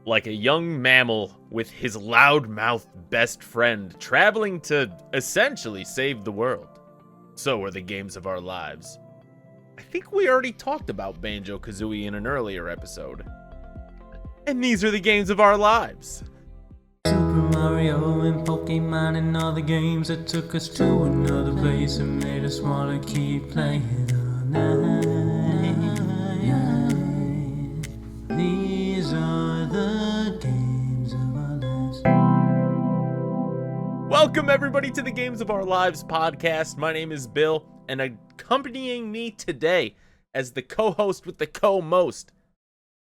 like a young mammal with his loud-mouthed best friend traveling to essentially save the world. So are the games of our lives. I think we already talked about Banjo-Kazooie in an earlier episode. And these are the games of our lives. Super Mario and Pokemon and all the games that took us to another place and made us want to keep playing all night. These are the games of our lives. Welcome everybody to the Games of Our Lives podcast. My name is Bill, and accompanying me today as the co-host with the co-most,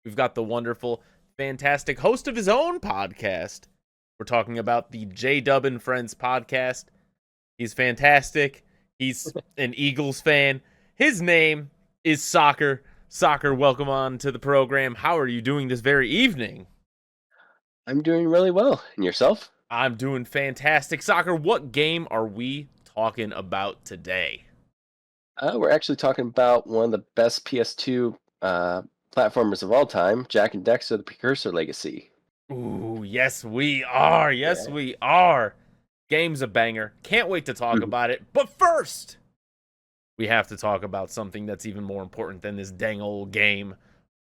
we've got the wonderful, fantastic host of his own podcast. We're talking about the J-Dub and Friends podcast. He's fantastic. He's an Eagles fan. His name is Soccer. Soccer, welcome on to the program. How are you doing this very evening? I'm doing really well. And yourself? I'm doing fantastic. Soccer, what game are we talking about today? We're actually talking about one of the best PS2 platformers of all time, Jak and Daxter, the Precursor Legacy. Ooh, yes we are. Yes we are. Game's a banger. Can't wait to talk about it. But first, we have to talk about something that's even more important than this dang old game.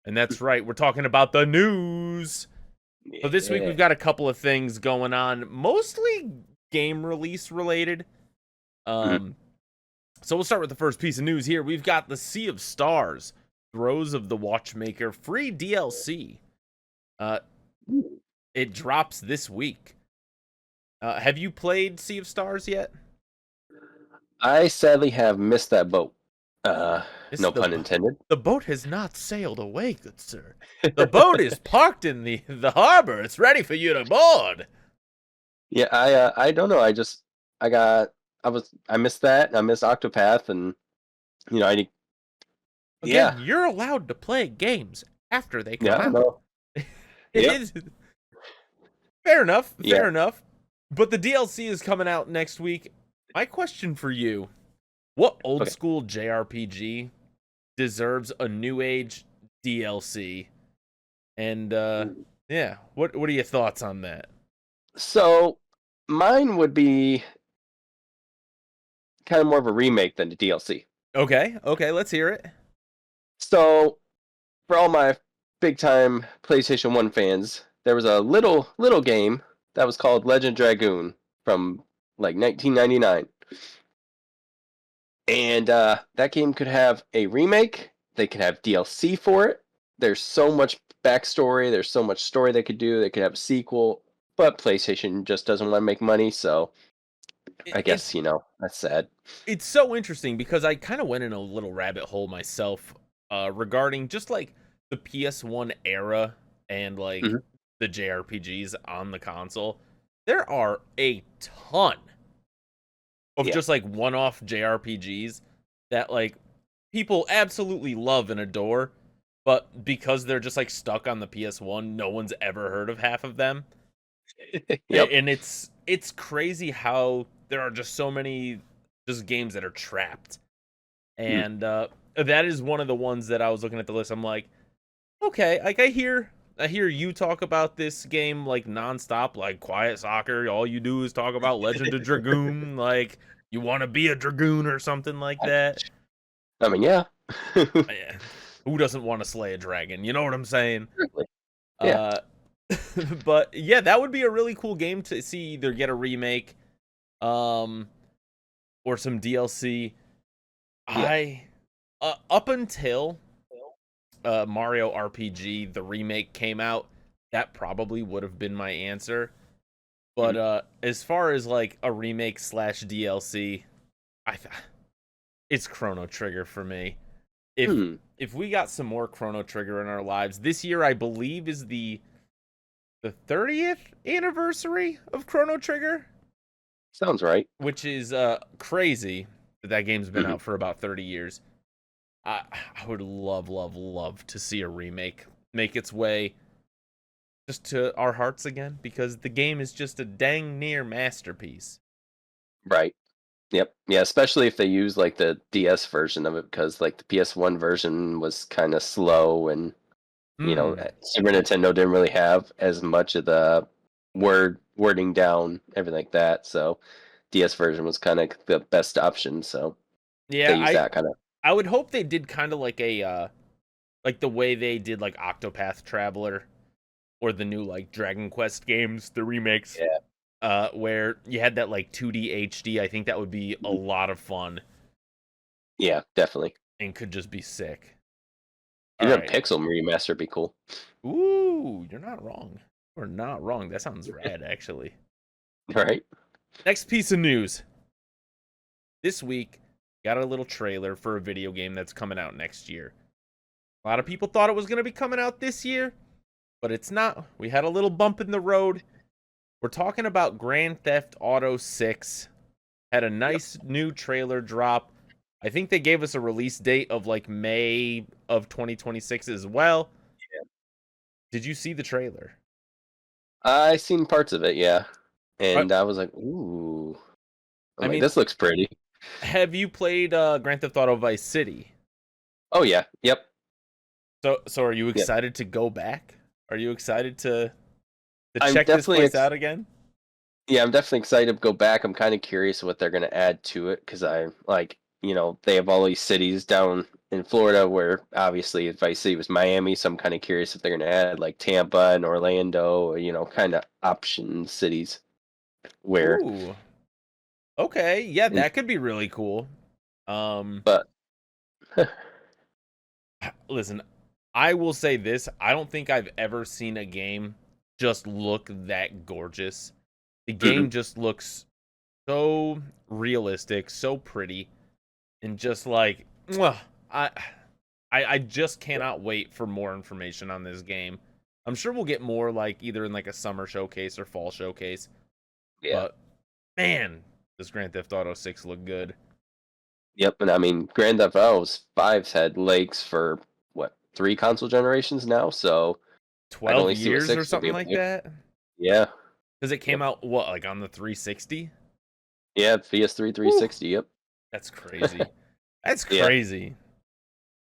And that's right, we're talking about the news. So this week we've got a couple of things going on, mostly game release related. So we'll start with the first piece of news here. We've got the Sea of Stars, Throes of the Watchmaker, free DLC. It drops this week. Have you played Sea of Stars yet? I sadly have missed that boat. No pun intended. The boat has not sailed away, good sir. The boat is parked in the harbor. It's ready for you to board. Yeah, I don't know. I missed that. I missed Octopath, and Again, you're allowed to play games after they come out. No. It is fair enough. Fair enough. But the DLC is coming out next week. My question for you: what old school JRPG deserves a new age DLC? And what are your thoughts on that? So mine would be kind of more of a remake than a DLC. Okay, let's hear it. So for all my big time PlayStation 1 fans, there was a little game that was called Legend Dragoon from like 1999. And that game could have a remake. They could have DLC for it. There's so much backstory. There's so much story they could do. They could have a sequel. But PlayStation just doesn't want to make money, so I guess, that's sad. It's so interesting because I kind of went in a little rabbit hole myself regarding just like the PS1 era and like the JRPGs on the console. There are a ton of just like one-off JRPGs that like people absolutely love and adore, but because they're just like stuck on the PS1, no one's ever heard of half of them. And it's crazy how there are just so many just games that are trapped. And that is one of the ones that I was looking at the list. I'm like, okay, like I hear you talk about this game like nonstop, like Quiet Soccer. All you do is talk about Legend of Dragoon, like you want to be a Dragoon or something like that. I mean, yeah. Who doesn't want to slay a dragon? You know what I'm saying? Yeah. But yeah, that would be a really cool game to see either get a remake, or some DLC. Up until Mario RPG, the remake came out, that probably would have been my answer. But as far as like a remake / DLC, it's Chrono Trigger for me. If we got some more Chrono Trigger in our lives, this year I believe is the 30th anniversary of Chrono Trigger. Sounds right. Which is crazy that game's been out for about 30 years. I would love to see a remake make its way just to our hearts again, because the game is just a dang near masterpiece. Right. Yep. Yeah, especially if they use like the DS version of it, because like the PS1 version was kind of slow and Mm. Super Nintendo didn't really have as much of the wording down, everything like that. So DS version was kind of the best option. So they Yeah, use that kind of. I would hope they did kind of like a like the way they did like Octopath Traveler or the new like Dragon Quest games, the remakes, Yeah. where you had that like 2D HD. I think that would be a lot of fun Yeah, definitely. and could just be sick. All Even a right. Pixel remaster would be cool. Ooh, you're not wrong. You're not wrong. That sounds rad, actually. Right? Next piece of news. This week, got a little trailer for a video game that's coming out next year. A lot of people thought it was going to be coming out this year, but it's not. We had a little bump in the road. We're talking about Grand Theft Auto 6. Had a nice new trailer drop. I think they gave us a release date of like May of 2026 as well. Yeah. Did you see the trailer? I seen parts of it, yeah. Uh, And I was like, ooh. I I'm like, mean, this looks pretty. have you played Grand Theft Auto Vice City? Oh yeah. Yep. So are you Yep. excited to go back? Are you excited to I'm check this definitely place out again? Yeah, I'm definitely excited to go back. I'm kind of curious what they're going to add to it because I like, they have all these cities down in Florida where obviously Vice City was Miami, so I'm kind of curious if they're going to add like Tampa and Orlando, or, kind of option cities where. Ooh. Okay, yeah, And, that could be really cool. but Listen, I will say this, I don't think I've ever seen a game just look that gorgeous. The game just looks so realistic, so pretty, and just like mwah, I just cannot wait for more information on this game. I'm sure we'll get more like either in like a summer showcase or fall showcase. yeah, But man, does Grand Theft Auto 6 look good? yep. And I mean, Grand Theft Auto 5's had legs for what 3 console generations now, so I can 12 only see what years or 6 will be something able like to do. that? Yeah, Because it yep, came out what, like on the 360? yeah. PS3 Whew, 360. Yep. that's crazy. That's Yeah. crazy.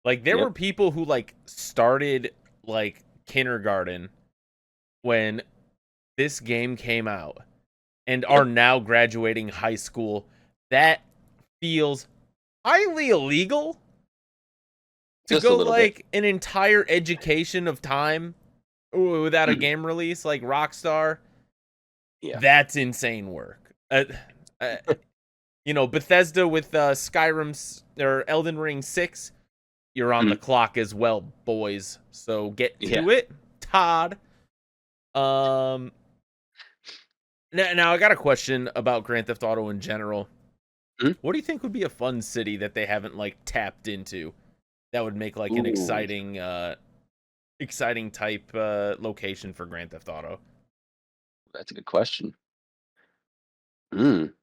Like there were Yep. people who like started like kindergarten when this game came out and are Yep. now graduating high school. That feels highly illegal to Just a go little bit. like an entire education of time without a Mhm. game release like Rockstar. Yeah. That's insane work. Uh, Bethesda with Skyrim or Elden Ring 6, you're on the Mhm. clock as well, boys. So get Yeah. to it, Todd. Um, now I got a question about Grand Theft Auto in general. Mhm. What do you think would be a fun city that they haven't like tapped into that would make like an Ooh, exciting type location for Grand Theft Auto? that's a good question. Mm.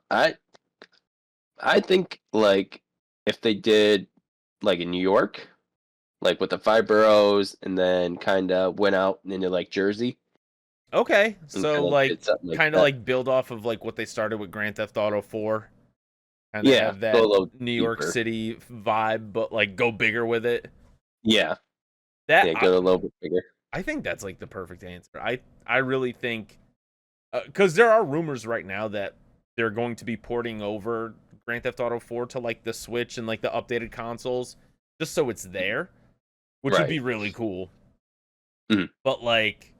I I think like if they did like in New York, like with the 5 boroughs, and then kind of went out into like Jersey Okay, and so kind of like did something like kind of that. like build off of like what they started with Grand Theft Auto 4, kind of Yeah, have go a that little New York deeper. City vibe, but like go bigger with it. Yeah, That yeah, go a little bit bigger. I think that's like the perfect answer. I really think because there are rumors right now that they're going to be porting over Grand Theft Auto 4 to like the Switch and like the updated consoles, just so it's there, which would Right. be really cool. Mhm. But like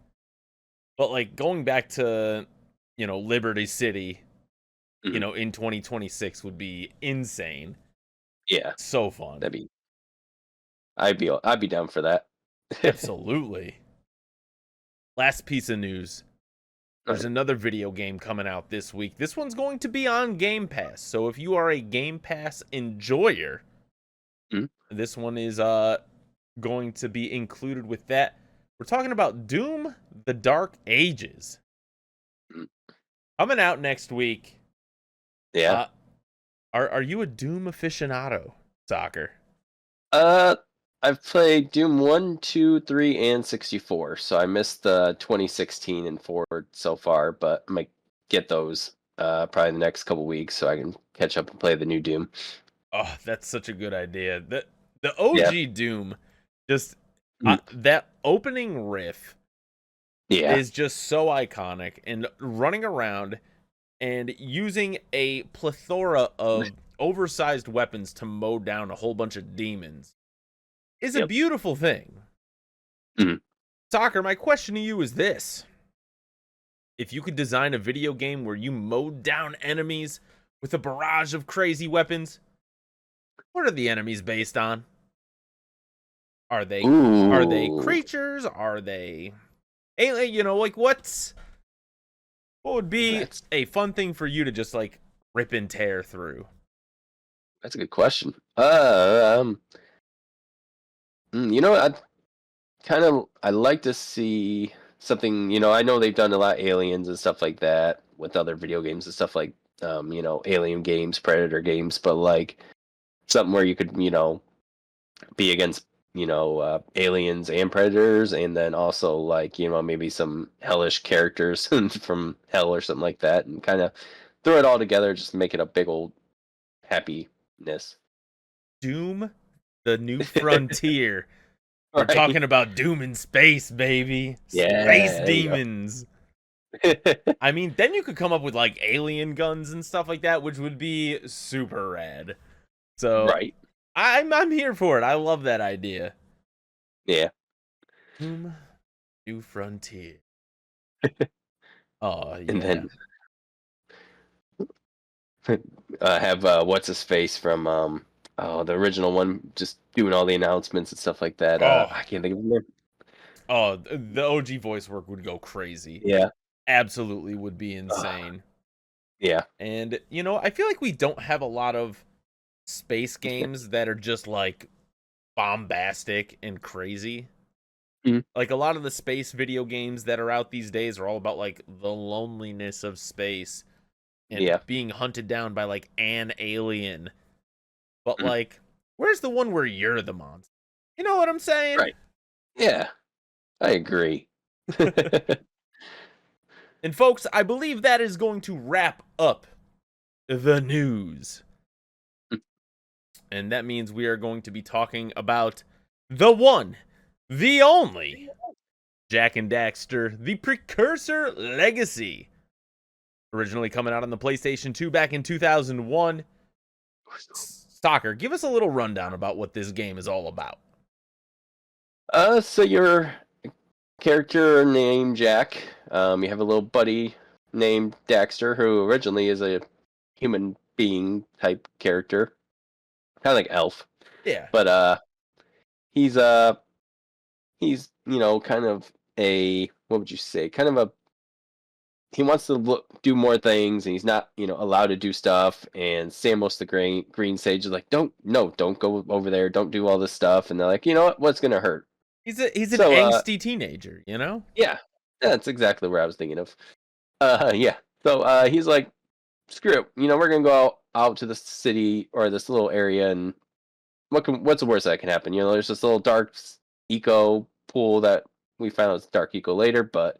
going back to Liberty City, Mhm. in 2026 would be insane. Yeah, So fun. that'd be. I'd be down for that. Absolutely. Last piece of news. All There's right. another video game coming out this week. This one's going to be on Game Pass. So if you are a Game Pass enjoyer, Mhm. this one is going to be included with that. We're talking about Doom: The Dark Ages. Mhm. Coming out next week. Yeah. Uh are you a Doom aficionado, Soccer? Uh, I've played Doom 1, 2, 3, and 64, so I missed the 2016 and forward so far, but I might get those probably in the next couple weeks so I can catch up and play the new Doom. Oh, that's such a good idea. The Yeah. OG Doom just That opening riff Yeah. is just so iconic, and running around and using a plethora of oversized weapons to mow down a whole bunch of demons is a Yep. beautiful thing. Mhm. Soccer, my question to you is this. If you could design a video game where you mowed down enemies with a barrage of crazy weapons, what are the enemies based on? Are they Ooh. creatures? Are they alien? You know, like what would be That's a fun thing for you to just like rip and tear through? that's a good question. You know, I like to see something. I know they've done a lot of aliens and stuff like that with other video games and stuff like Alien games, Predator games, but like something where you could be against aliens and predators, and then also like maybe some hellish characters from hell or something like that, and kind of throw it all together, just make it a big old happiness. Doom, the new frontier. We're Right. talking about Doom in space, baby. Space Yeah, there you demons. go. I mean, then you could come up with like alien guns and stuff like that, which would be super rad. So Right. I'm here for it. I love that idea. Yeah. Doom, new frontier. Oh And yeah. then have what's his face from the original one just doing all the announcements and stuff like that. Oh, I can't think of his name. oh, the OG voice work would go crazy. Yeah. Absolutely would be Uh, insane. yeah. And I feel like we don't have a lot of space games that are just like bombastic and crazy. Mhm. Like a lot of the space video games that are out these days are all about like the loneliness of space and Yeah. being hunted down by like an alien. But Mhm. like, where's the one where you're the monster? You know what I'm saying? Right. Yeah. I agree. And folks, I believe that is going to wrap up the news. And that means we are going to be talking about the one, the only Jak and Daxter, the Precursor Legacy. Originally coming out on the PlayStation 2 back in 2001. Soccer, give us a little rundown about what this game is all about. So your character named Jack. You have a little buddy named Daxter, who originally is a human being type character, kind of like elf, Yeah. but he's he's kind of a, what would you say, kind of a, he wants to do more things, and he's not allowed to do stuff. And Samus the green sage is like, don't go over there, don't do all this stuff. And they're like, you know what's gonna hurt. He's an So angsty teenager, you know? yeah, that's exactly what I was thinking of. Yeah. So he's like, screw it, we're gonna go out to the city or this little area, and what's the worst that can happen? There's this little dark eco pool that we found out it's dark eco later, but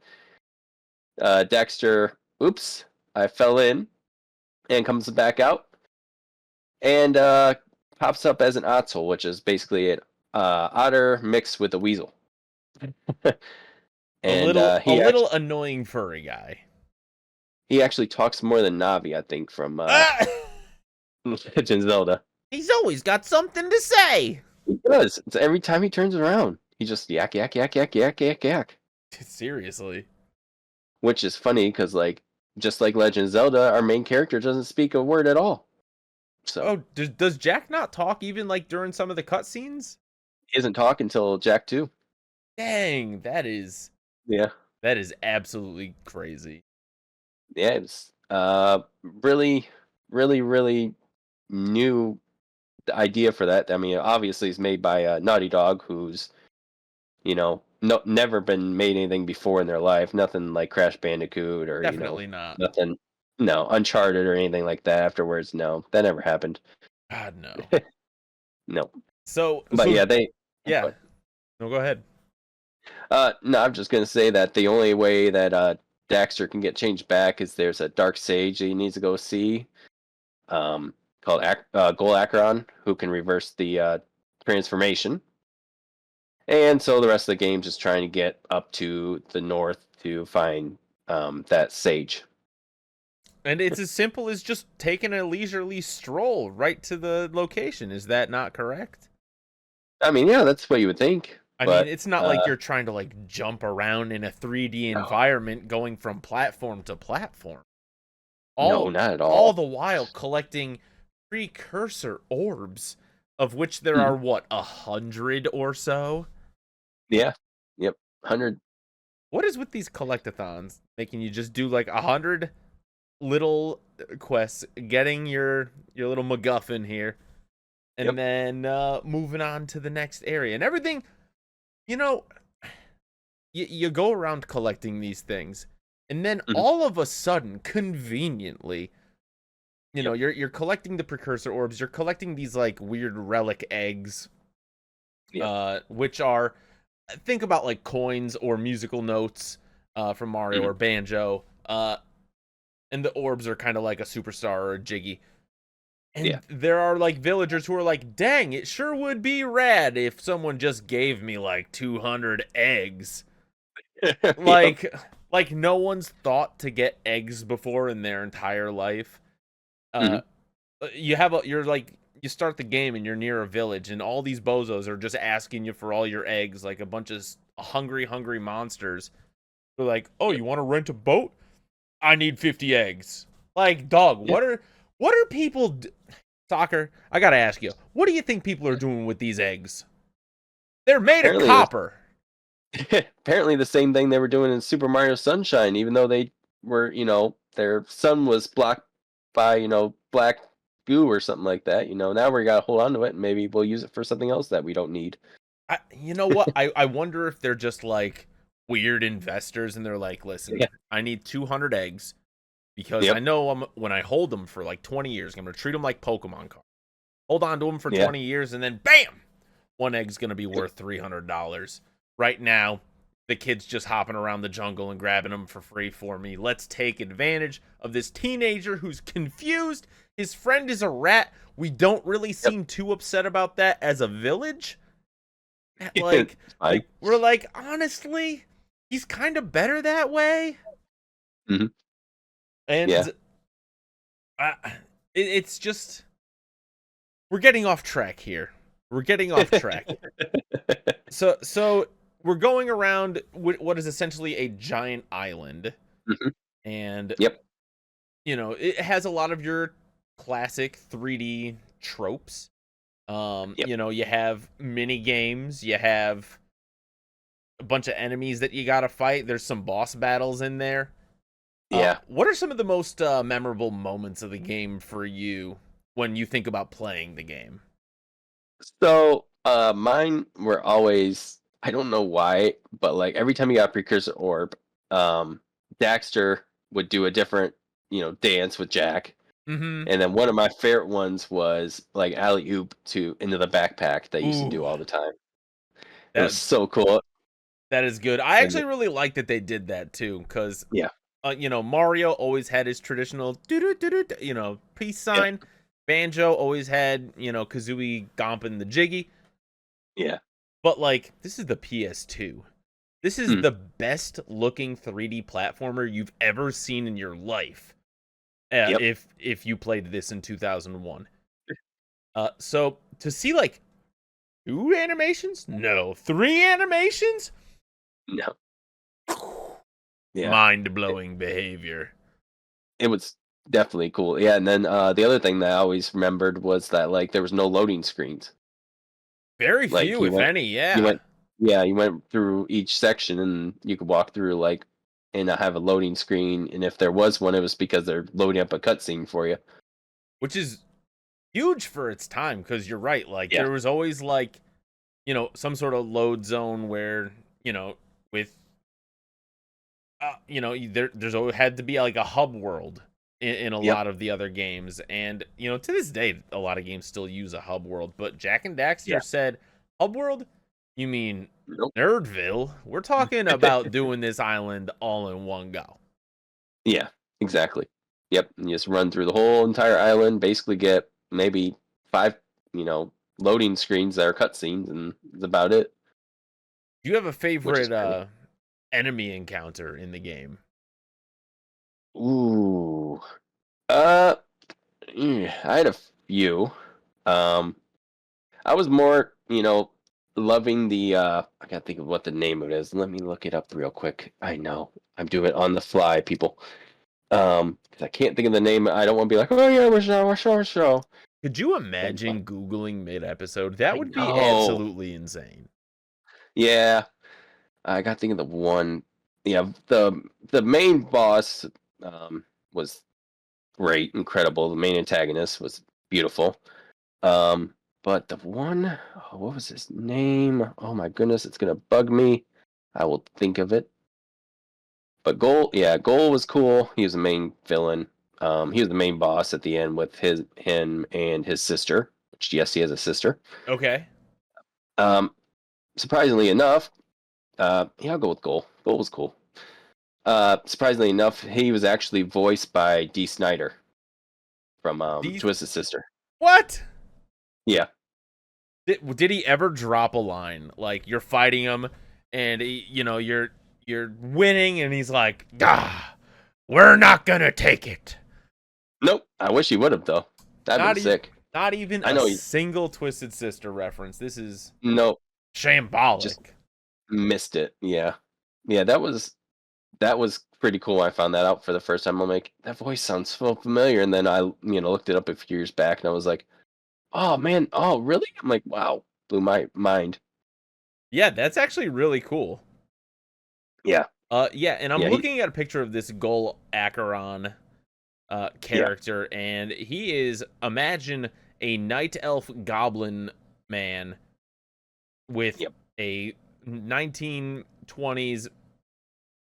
Dexter, oops, I fell in, and comes back out, and pops up as an ottsel, which is basically an otter mixed with a weasel. A And a little annoying furry guy. he actually talks more than Navi, I think, from Ah! Legend of Zelda. He's always got something to say. He does. It's every time he turns around, he just yak yak yak yak yak yak yak. Seriously. Which is funny because, like, just like Legend of Zelda, our main character doesn't speak a word at all. So Oh, does Jack not talk even like during some of the cutscenes? he doesn't talk until Jack 2. Dang, Yeah. that is absolutely crazy. Yeah, it's really, really, really new idea for that. I mean, obviously, it's made by Naughty Dog, who's never been made anything before in their life. Nothing like Crash Bandicoot or Definitely not. nothing. No, Uncharted or anything like that. Afterwards, no, that never happened. God no. No, So but yeah, they. yeah. But, No, go ahead. no, I'm just gonna say that the only way that Daxter can get changed back is there's a dark sage that he needs to go see, called Gol Acheron, who can reverse the transformation. And so the rest of the game just trying to get up to the north to find that sage. And it's as simple as just taking a leisurely stroll right to the location. Is that not correct? I mean, yeah, that's what you would think. I mean, But it's not like you're trying to like jump around in a 3D no, environment going from platform to platform. no, All not at all all. the while collecting precursor orbs, of which there Mhm. are what, 100 or so? Yeah. Yep. 100. What is with these collectathons making you just do like 100 little quests, getting your little MacGuffin here, and Yep. then moving on to the next area and everything. You know, you go around collecting these things, and then Mhm. all of a sudden, conveniently, Yep. you're collecting the precursor orbs. You're collecting these like weird relic eggs, Yep. which are, think about like coins or musical notes from Mario Mhm. or Banjo. And the orbs are kind of like a superstar or a Jiggy. Yeah. And there are like villagers who are like, dang, it sure would be rad if someone just gave me like 200 eggs. Yep. Like, like no one's thought to get eggs before in their entire life. Uh, Mhm. you're like, you start the game and you're near a village, and all these bozos are just asking you for all your eggs, like a bunch of hungry monsters. They're like, oh, Yep. you want to rent a boat? I need 50 eggs. Like, dog, Yeah. what are people Soccer, I gotta ask you, what do you think people are doing with these eggs? They're made of Apparently, copper. apparently the same thing they were doing in Super Mario Sunshine, even though they were, their sun was blocked by, black goo or something like that. Now we got to hold on to it and maybe we'll use it for something else that we don't need. You know what? I wonder if they're just like weird investors and they're like, listen, Yeah. I need 200 eggs because I Yep. know when I hold them for like 20 years, I'm gonna treat them like Pokemon cards. Hold on to them for Yeah. 20 years, and then bam, one egg's gonna be worth $300. Right now, the kid's just hopping around the jungle and grabbing them for free for me. Let's take advantage of this teenager who's confused. His friend is a rat. We don't really Yep. seem too upset about that as a village. It's fine. Like we're like, honestly, he's kind of better that way. Mhm. Yeah. And uh, it's just, we're getting off track here. We're getting off track. So we're going around what is essentially a giant island, Mhm. and Yep. it has a lot of your classic 3D tropes. Yep. You have mini games, you have a bunch of enemies that you gotta fight. There's some boss battles in there. Yeah. What are some of the most memorable moments of the game for you when you think about playing the game? So, mine were always, I don't know why, but like every time you got a precursor orb, um, Daxter would do a different, dance with Jack. Mm-hmm. And then one of my favorite ones was like alley oop to into the backpack they used to Ooh, do all the time. It was that so cool. that is good. I And actually really like that they did that too, because yeah, Mario always had his traditional peace yep, sign. Banjo always had Kazooie gomping the jiggy. yeah, But like, this is the PS2. This is mm, the best looking 3D platformer you've ever seen in your life. yep, If you played this in 2001. So to see like two animations? No, three animations? no, yeah. It, Mind-blowing behavior. it was definitely cool. Yeah, and then the other thing that I always remembered was that like there was no loading screens. Very Like few, if any, you yeah. went, yeah, you went through each section and you could walk through like and not have a loading screen. And if there was one, it was because they're loading up a cutscene for you. Which is huge for its time, because you're right. Like, Yeah, there was always, like, some sort of load zone where, with, there's always had to be, like, a hub world in a yep, lot of the other games. And, to this day, a lot of games still use a hub world. But Jak and yeah, Daxter said, hub world? You mean nope. Nerdville? We're talking about doing this island all in one go. Yeah, exactly. Yep, and you just run through the whole entire island, basically get maybe 5, loading screens that are cutscenes, and that's about it. Do you have a which is favorite pretty. enemy encounter in the game? Ooh. Uh, I had a few. Um, I was more, loving the I gotta think of what the name of it is. Let me look it up real quick. I know. I'm doing it on the fly, people. 'Cause I can't think of the name. I don't want to be like, oh yeah, we're show. Could you And imagine Googling mid-episode? That I would be know. absolutely insane. Yeah. I gotta think of the one. Yeah, the main boss was great, incredible. The main antagonist was beautiful. Um, but the one, oh, what was his name? Oh my goodness, it's gonna bug me. I will think of it. But Goal was cool. He was the main villain. He was the main boss at the end with him and his sister. Which yes, he has a sister. Okay. Um, surprisingly enough, yeah, I'll go with Goal. Goal was cool. Surprisingly enough, he was actually voiced by Dee Snider from These Twisted Sister. what? Yeah. Did he ever drop a line like you're fighting him and you're winning and he's like, "Ah, we're not gonna take it." Nope. I wish he would have though. That'd been Not e- sick. Not even I a know he. single Twisted Sister reference. This is Nope. Just shambolic. missed it. Yeah. Yeah. That was pretty cool. I found that out for the first time. I'm like, that voice sounds so familiar. And then I, looked it up a few years back, and I was like, oh man, oh really? I'm like, wow, blew my mind. Yeah, that's actually really cool. Yeah. Yeah, and I'm Yeah. looking at a picture of this Gol Acheron Yeah. character, and he is, imagine a night elf goblin man with Yep. a 1920s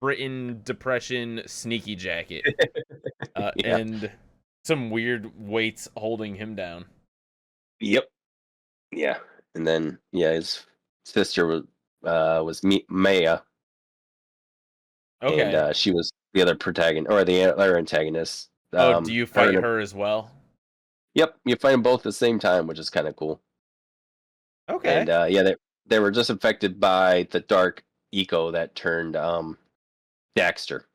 Britain Depression sneaky jacket, Yeah. and some weird weights holding him down. Yep. Yeah. And then his sister was Maya, and Okay. she was the other protagonist or the other antagonist. Oh, do you Her fight and her as well? yep, you find them both at the same time, which is kind of cool. And Okay. yeah, they were just affected by the dark eco that turned Daxter.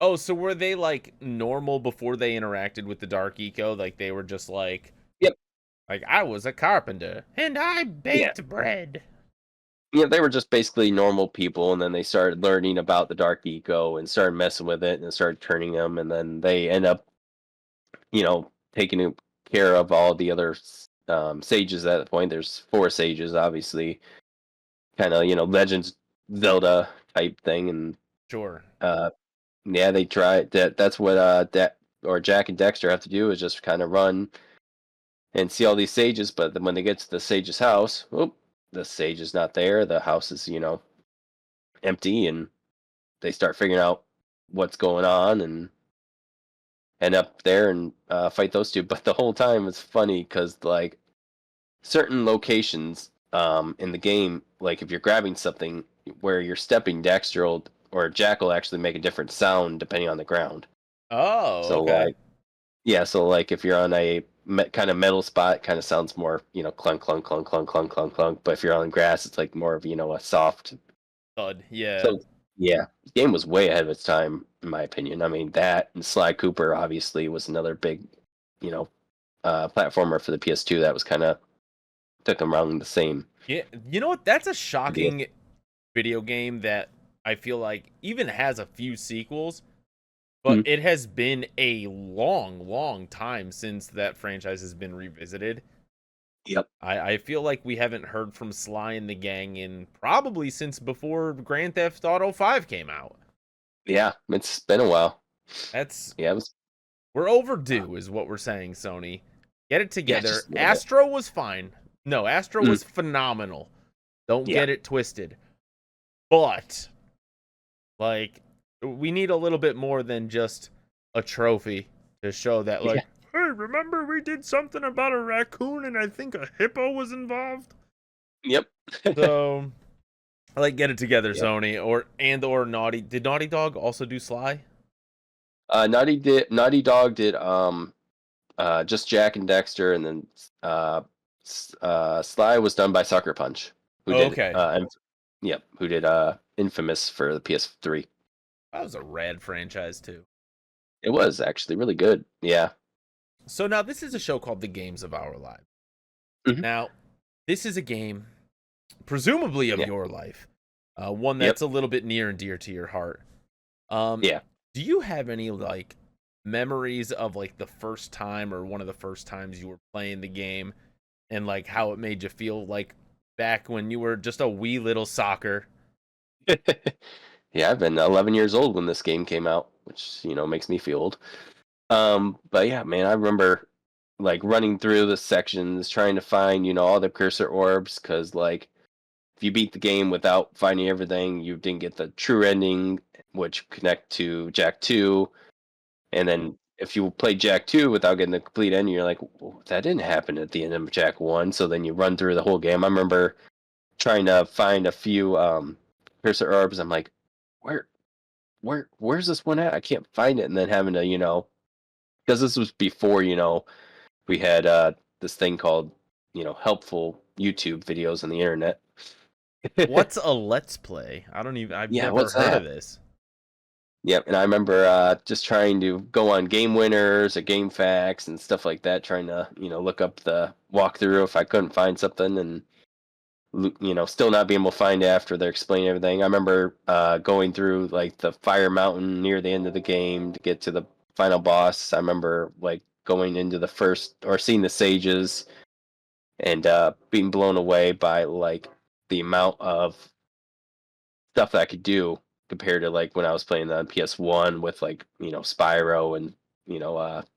Oh, so were they like normal before they interacted with the dark eco? Like they were just Yep. like I was a carpenter and I Yeah. baked bread. Yeah, they were just basically normal people, and then they started learning about the dark eco and started messing with it and started turning them, and then they end up, taking care of all the other sages at that point. There's four sages, obviously, kind of Legends Zelda type thing, and Sure. uh, yeah, they try that. That's what that or Jack and Dexter have to do is just kind of run and see all these sages. But then when they get to the sage's house, oh, the sage is not there. The house is empty, and they start figuring out what's going on and end up there and fight those two. But the whole time it's funny because like certain locations in the game, like if you're grabbing something where you're stepping, Dexter or Jack will actually make a different sound depending on the ground. Oh, So okay. like yeah, so like if you're on a kind of metal spot, it kind of sounds more clunk clunk clunk clunk clunk clunk clunk. But if you're on grass, it's like more of a soft. Thud. Yeah. So yeah, the game was way ahead of its time, in my opinion. I mean, that and Sly Cooper obviously was another big, you know, platformer for the PS2 that was kind of took them around the same. Yeah. You know what? That's a Idea. shocking video game that I feel like even has a few sequels, but Mhm. it has been a long, long time since that franchise has been revisited. Yep. I feel like we haven't heard from Sly and the gang in probably since before Grand Theft Auto 5 came out. Yeah, it's been a while. That's Yeah, it was. We're overdue is what we're saying, Sony. Get it Yeah, together. just a little bit. Astro was fine. No, Astro Mhm. was phenomenal. Don't Yeah. get it twisted. But like we need a little bit more than just a trophy to show that Yeah. like, hey, remember we did something about a raccoon and I think a hippo was involved? Yep. So like get it together, Yep. Sony, or Naughty. Did Naughty Dog also do Sly? Naughty Dog did just Jak and Daxter, and then Sly was done by Sucker Punch, who Oh, did okay. Yep, who did Infamous for the PS3. That was a rad franchise too. It was actually really good. Yeah. So now this is a show called The Games of Our Lives. Mhm. Now, this is a game, presumably of Yeah. your life, one Yep. that's a little bit near and dear to your heart. Yeah. Do you have any like memories of like the first time or one of the first times you were playing the game, and like how it made you feel like back when you were just a wee little soccer? Yeah, I've been 11 years old when this game came out, which makes me feel old. But yeah, man, I remember like running through the sections trying to find all the cursor orbs, because like if you beat the game without finding everything, you didn't get the true ending, which connect to Jack 2. And then if you play Jack 2 without getting the complete ending, you're like, "Well, that didn't happen at the end of Jack 1." So then you run through the whole game. I remember trying to find a few cursor orbs. I'm like, where where's this one at? I can't find it. And then having to, because this was before, we had this thing called, helpful YouTube videos on the internet. What's a let's play? I've Yeah, never what's heard of that? this. Yep, and I remember just trying to go on Game Winners or Game Facts and stuff like that, trying to look up the walkthrough if I couldn't find something, and still not being able to find it after they're explaining everything. I remember going through like the Fire Mountain near the end of the game to get to the final boss. I remember like going into the first or seeing the sages and being blown away by like the amount of stuff that I could do compared to like when I was playing the PS1 with like Spyro and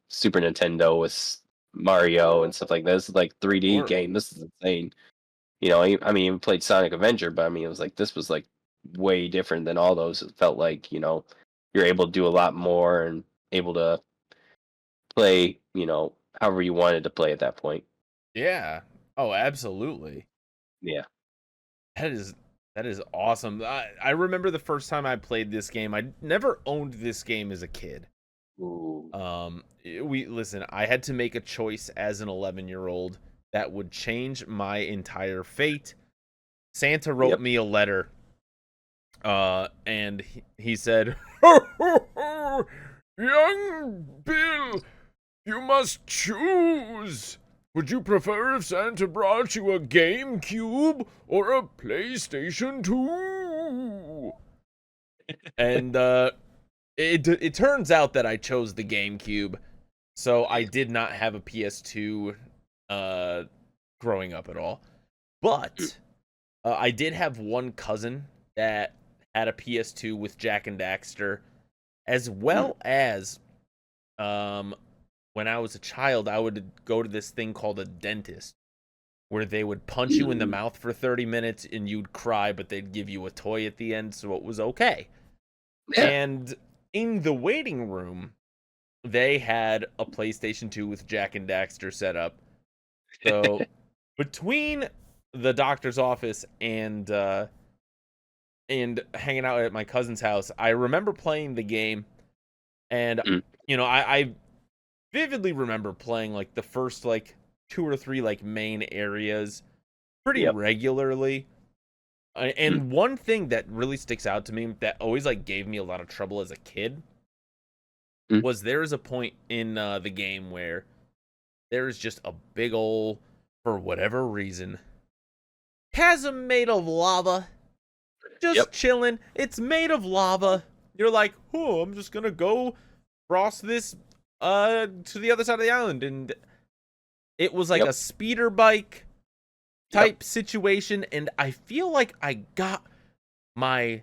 Super Nintendo with Mario and stuff like that. This is like 3D Or game. This is insane. I mean, even played Sonic Adventure, but I mean, it was like this was like way different than all those. It felt like you're able to do a lot more and able to play however you wanted to play at that point. yeah. Oh, absolutely. Yeah. That is that is awesome. I remember the first time I played this game. I never owned this game as a kid. Ooh. We listen, I had to make a choice as an 11-year-old that would change my entire fate. Santa wrote Yep. me a letter. And he said, "Young Bill, you must choose. Would you prefer if Santa brought you a GameCube or a PlayStation 2? And it turns out that I chose the GameCube, so I did not have a PS2 growing up at all. But I did have one cousin that had a PS2 with Jak and Daxter, as well as when I was a child, I would go to this thing called a dentist, where they would punch you in the mouth for 30 minutes and you'd cry, but they'd give you a toy at the end, so it was okay. Yeah. And in the waiting room, they had a PlayStation 2 with Jak and Daxter set up. So between the doctor's office and hanging out at my cousin's house, I remember playing the game, and I vividly remember playing like the first like 2 or 3 like main areas pretty regularly. And one thing that really sticks out to me that always like gave me a lot of trouble as a kid was there is a point in the game where there's just a big ol', for whatever reason, chasm made of lava, just chilling. It's made of lava. You're like, oh, I'm just gonna go cross this to the other side of the island, and it was like a speeder bike type situation, and I feel like I got my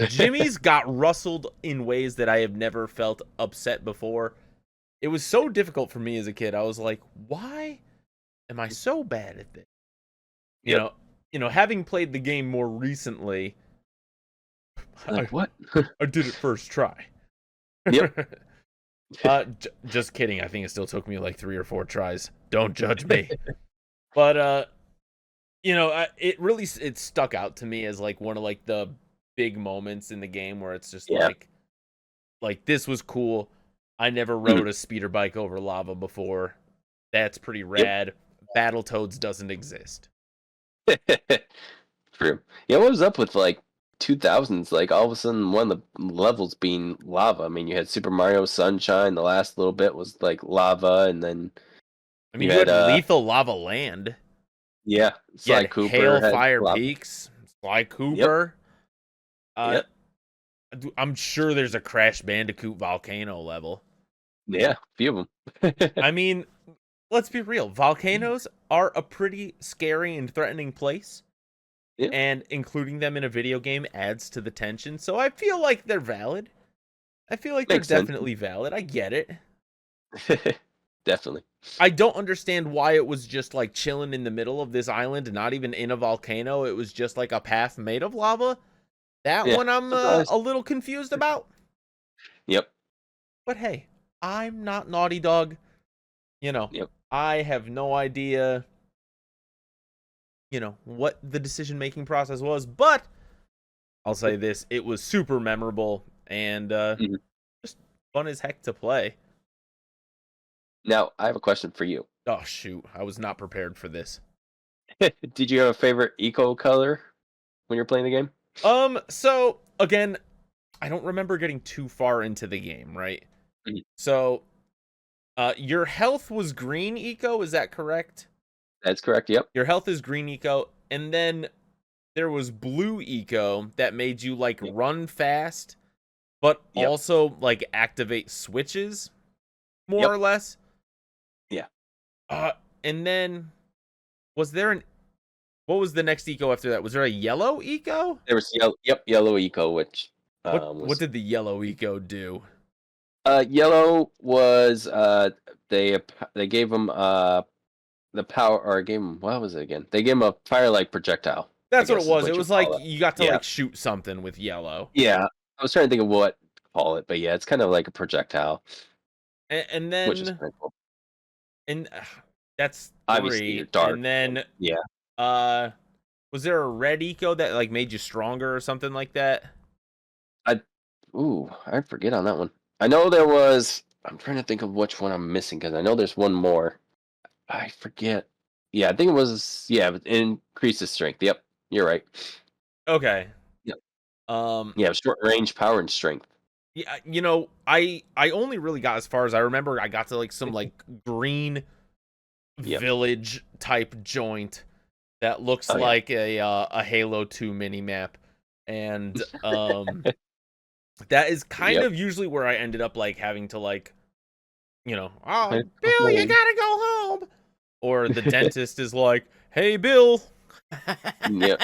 jimmies got rustled in ways that I have never felt upset before. It was so difficult for me as a kid. I was like, why am I so bad at this? You know, having played the game more recently, Like, what? I did it first try. Yep. Just kidding. I think it still took me like 3 or 4 tries. Don't judge me. But it really stuck out to me as like one of like the big moments in the game where it's just like this was cool. I never rode a speeder bike over lava before. That's pretty rad. Battletoads doesn't exist. True. Yeah, what was up with like 2000s? Like all of a sudden, one of the levels being lava. I mean, you had Super Mario Sunshine. The last little bit was like lava, and then I mean, you you had had Lethal Lava Land. yeah, You Sly had Cooper had Hailfire lava. Peaks, Sly Yep. Cooper. Uh, Yep. I'm sure there's a Crash Bandicoot volcano level. Yeah, a few of them. I mean, let's be real. Volcanoes are a pretty scary and threatening place, Yeah, and including them in a video game adds to the tension. So I feel like they're valid. I feel like they're makes sense. definitely valid. I get it. Definitely. I don't understand why it was just like chilling in the middle of this island, not even in a volcano. It was just like a path made of lava. That Yeah, one I'm surprised. a little confused about. Yep. But hey, I'm not Naughty Dog. Yep. I have no idea, what the decision making process was. But I'll say this: it was super memorable and Mhm. just fun as heck to play. Now, I have a question for you. Oh shoot, I was not prepared for this. Did you have a favorite eco color when you're playing the game? So again, I don't remember getting too far into the game, right? Mhm. So, your health was green eco, is that correct? That's correct. Yep. Your health is green eco, and then there was blue eco that made you like Yep. run fast, but Yep. also like activate switches, more Yep. or less. Yeah. Uh, and then was there an what was the next eco after that? Was there a yellow eco? There was yellow. Yep, yellow eco, which What was did the yellow eco do? yellow was they gave him the power or gave him what was it again? They gave him a fire-like projectile. I That's what it guess is was. It what you was like call it. you got to Yeah. like shoot something with yellow. Yeah. I was trying to think of what to call it, but yeah, it's kind of like a projectile, And which is then kind of cool. and that's Obviously, you're 3. dark. And then Yeah. uh was there a red eco that like made you stronger or something like that? I I forget on that one. I know there was. I'm trying to think of which one I'm missing because I know there's one more. I forget. Yeah, I think it was. Yeah, it increases strength. Yep, you're right. Okay. Yep. Um Yeah, short range, power, and strength. yeah, I only really got as far as I remember. I got to like some like green Yep. village type joint that looks Oh yeah. like a Halo 2 mini map. And that is kind Yep. of usually where I ended up like having to like, oh, I- Bill, you gotta go home. Or the dentist is like, hey, Bill, Yep.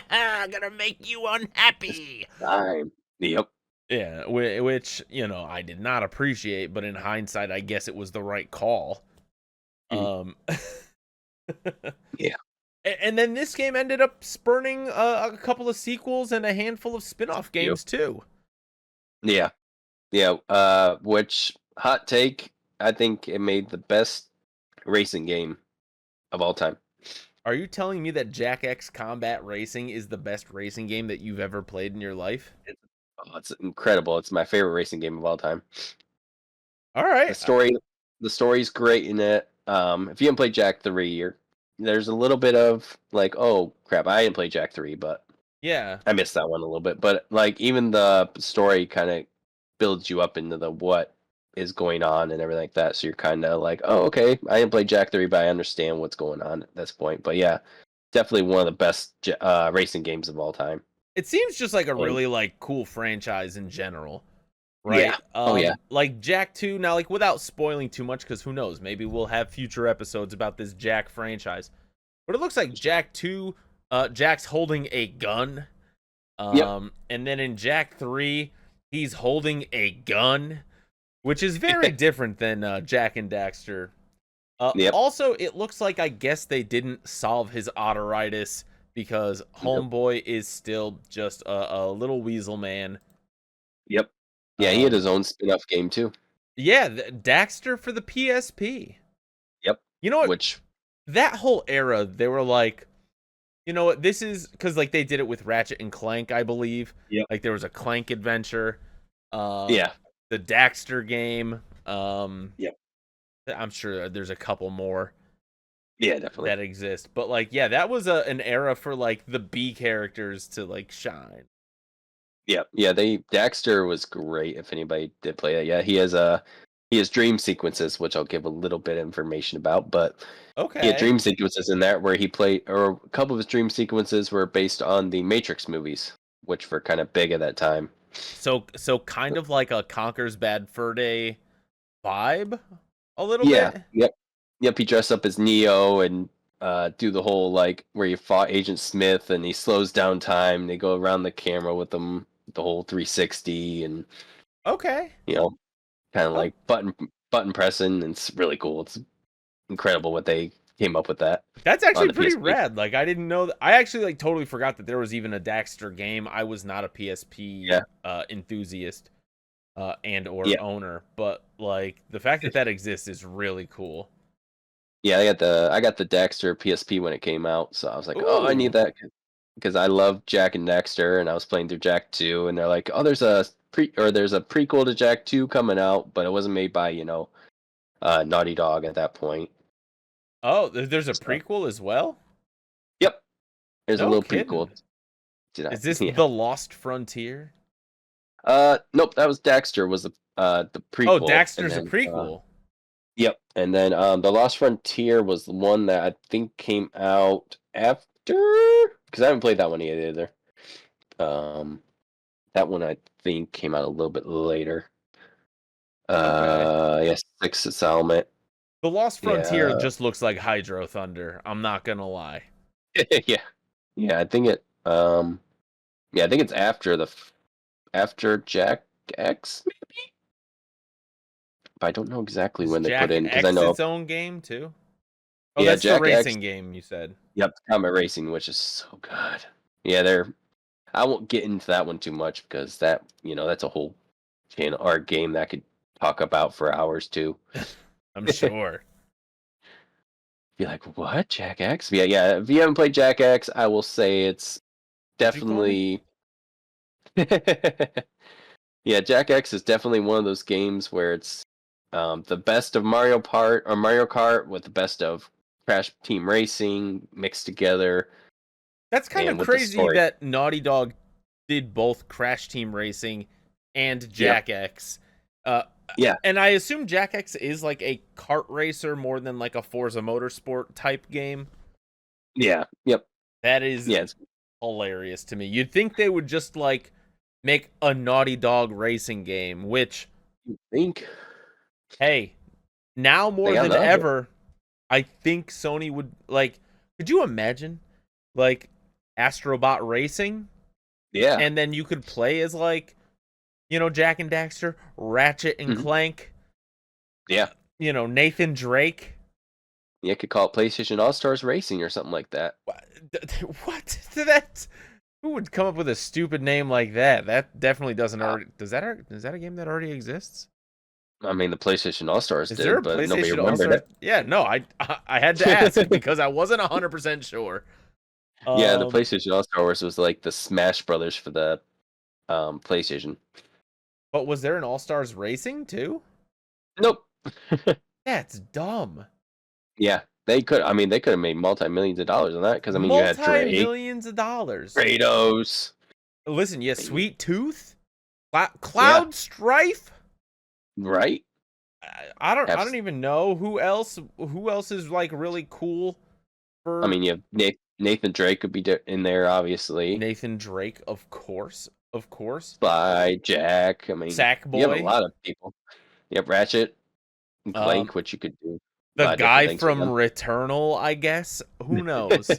I'm gonna make you unhappy. Time. Yep. Yeah, which, I did not appreciate, but in hindsight, I guess it was the right call. Mhm. Um, Yeah. and then this game ended up spurning a couple of sequels and a handful of spin-off Yep. games too. Yeah. Yeah. Which hot take? I think it made the best racing game of all time. Are you telling me that Jack X Combat Racing is the best racing game that you've ever played in your life? It's incredible. It's my favorite racing game of all time. All The right. story, the story's great in it. If you haven't played Jack 3, there's a little bit of like, oh crap, I didn't play Jack 3, but Yeah. I missed that one a little bit. But like even the story kind of builds you up into the what is going on and everything like that. So you're kind of like, oh okay, I didn't play Jack 3, but I understand what's going on at this point. But yeah, definitely one of the best racing games of all time. It seems just like a And really like cool franchise in general, yeah, right? oh yeah, Like Jack 2, now like without spoiling too much, because who knows, maybe we'll have future episodes about this Jack franchise. But it looks like Jack 2, Jack's holding a gun. Yep. And then in Jack 3, he's holding a gun, which is very different than Jak and Daxter. Yep. Also, it looks like I guess they didn't solve his autoritis because Yep. Homeboy is still just a little weasel man. Yep. Yeah, he had Um, his own spin-off game too. yeah, Daxter for the PSP. Yep. You know what? Which That whole era, they were like, you know what? This is because like they did it with Ratchet and Clank, I believe. Yep. Like there was a Clank adventure. yeah. The Daxter game. Yep. I'm sure there's a couple more. Yeah, definitely. that exist. But like, yeah, that was an era for like the B characters to like shine. Yeah, yeah. Daxter was great. If anybody did play that, yeah, he has dream sequences, which I'll give a little bit of information about. But he had Okay. dream sequences in that where he played, or a couple of his dream sequences were based on the Matrix movies, which were kind of big at that time. So kind of like a Conker's Bad Fur Day vibe a little Yeah, bit. yep, yep. He dressed up as Neo and do the whole like where you fought Agent Smith and he slows down time. They go around the camera with them, the whole 360, and Okay. you know, kind of Oh, like button pressing. And it's really cool. It's incredible what they came up with that that's on actually the pretty PSP. rad. Like I didn't know that. I actually like totally forgot that there was even a Daxter game. I was not a PSP Yeah, enthusiast and or yeah, owner, but like the fact that that exists is really cool. yeah. I got the Daxter PSP when it came out, so I was like, oh, I need Ooh. that because I love Jak and Daxter, and I was playing through Jak 2, and they're like, oh, there's a prequel to Jak 2 coming out, but it wasn't made by Naughty Dog at that point. Oh, there's a So, prequel as well? yep, there's a No little prequel. kidding. Did I? Is this Yeah. The Lost Frontier? Nope, that was Daxter was the Oh, prequel, and Daxter's a then prequel. yep, and then the Lost Frontier was the one that I think came out after because I haven't played that one yet either. Um, that one I think came out a little bit later. Okay. Yes, sixth installment. The Lost Frontier Yeah, just looks like Hydro Thunder. I'm not gonna lie. yeah, yeah. I think yeah, I think it's after after Jak X, maybe. But I don't know exactly Is when they put Jack in because I X know, its own game too? Oh, yeah, that's the Jak X. racing game you said. Yep, Combat Racing, which is so good. Yeah, I won't get into that one too much because that's a whole channel or game that I could talk about for hours too. I'm sure. Be like, what? Jak X? Yeah, yeah. If you haven't played Jak X, I will say it's What'd you call me? definitely yeah, Jak X is definitely one of those games where it's the best of Mario Kart with the best of Crash Team Racing mixed together That's kind of and with the crazy story. that Naughty Dog did both Crash Team Racing and Yep. Jak X. Uh, Yeah. and I assume Jak X is like a kart racer more than like a Forza Motorsport type game. Yeah. Yep. That is Yeah. hilarious to me. You'd think they would just like make a Naughty Dog racing game, which, I think hey, now they more got than another. ever, I think Sony would like. Could you imagine like Astrobot Racing? Yeah. And then you could play as like, Jak and Daxter, Ratchet and Mhm. Clank, Yeah. Nathan Drake. You could call it PlayStation All Stars Racing or something like that. What? That? Who would come up with a stupid name like that? That definitely doesn't Uh, already. Is that a game that already exists? I mean, the PlayStation All Stars Is there did, a but nobody PlayStation All remembered Stars? it. Yeah, no, I had to ask because I wasn't 100% sure. Yeah, the Um, PlayStation All Stars was like the Smash Brothers for the PlayStation. but was there an All Stars Racing too? Nope. That's dumb. Yeah, they could. I mean, they could have made multi-millions of dollars on that because I mean, you had Multi Drake, millions of dollars. Kratos. Listen, yeah, I mean, Sweet Tooth, yeah, Cloud Strife. right. I Have, don't even know who else. Who else is like really cool I for mean, you have Nathan Drake could be in there, obviously. Nathan Drake? Of course, of course. Sly, Jack. I mean, you have a Sackboy, lot of people. You have Ratchet and um, Clank, which you could do a the lot of different guy things with from them. Returnal. I guess who knows?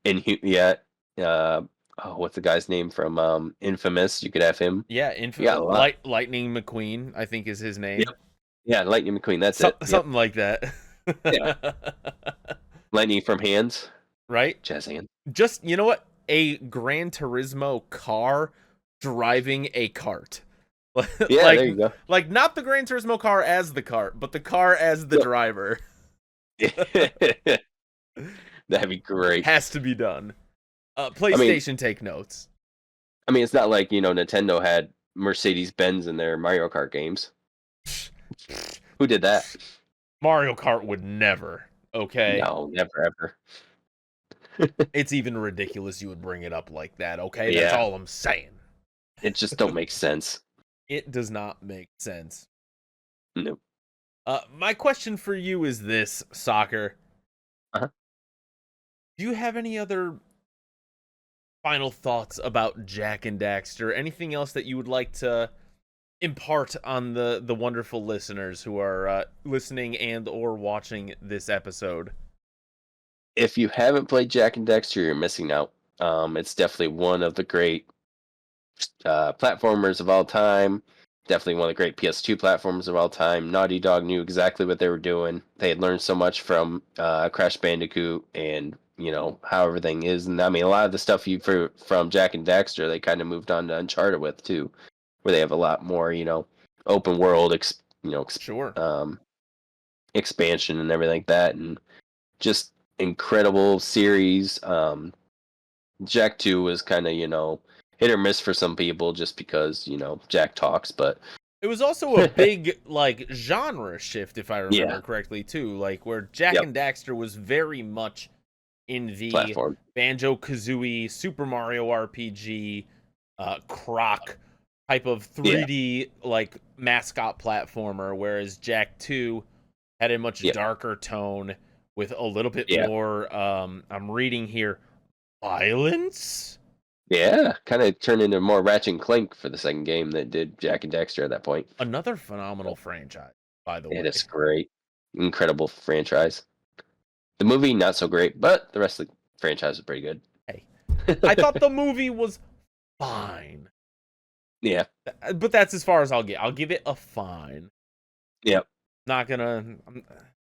And yeah, uh, oh, what's the guy's name from Infamous? You could have him. Yeah, You got a lot. Lightning McQueen. I think is his Yep. name. Yeah, Lightning McQueen. That's it. Yep. Something like that. Yeah. Lightning from Hands. Right? Jazz Hands. Just you know what? A Gran Turismo car driving a cart. Yeah, like there you go. like not the Gran Turismo car as the cart, but the car as the driver. Yep. That'd be great. Has to be done. I mean, PlayStation take notes. it's not like Nintendo had Mercedes Benz in their Mario Kart games. Who did that? Mario Kart would never. Okay? No, never ever. It's even ridiculous you would bring it up like that, okay? That's Yeah, all I'm saying. it just don't make sense. It does not make sense. Nope. My question for you is this, Soccer. Uh-huh. Do you have any other final thoughts about Jak and Daxter? Anything else that you would like to impart on the wonderful listeners who are listening and or watching this episode? If you haven't played Jak and Daxter, you're missing out. It's definitely one of the great platformers of all time. Definitely one of the great PS2 platformers of all time. Naughty Dog knew exactly what they were doing. They had learned so much from Crash Bandicoot and how everything is. And I mean, a lot of the stuff from Jak and Daxter, they kind of moved on to Uncharted with too, where they have a lot more open world Sure. expansion and everything like that, and just incredible series. Jak 2 was kind of hit or miss for some people just because Jak talks, but It was also a big like genre shift, if I remember yeah, correctly, too. Like where Jak yep, and Daxter was very much in the platform, Banjo-Kazooie, Super Mario RPG, Croc type of yeah, 3D like mascot platformer, whereas Jak 2 had a much yep, darker tone with a little bit yeah, more I'm reading here, violence? yeah. Kind of turned into more Ratchet and Clank for the second game that did Jak and Daxter at that point. Another phenomenal franchise, by the It is way. great, incredible franchise. The movie not so great, but the rest of the franchise is pretty good. Hey, I thought the movie was fine. Yeah, But that's as far as I'll get. I'll give it a fine. yep. Not gonna.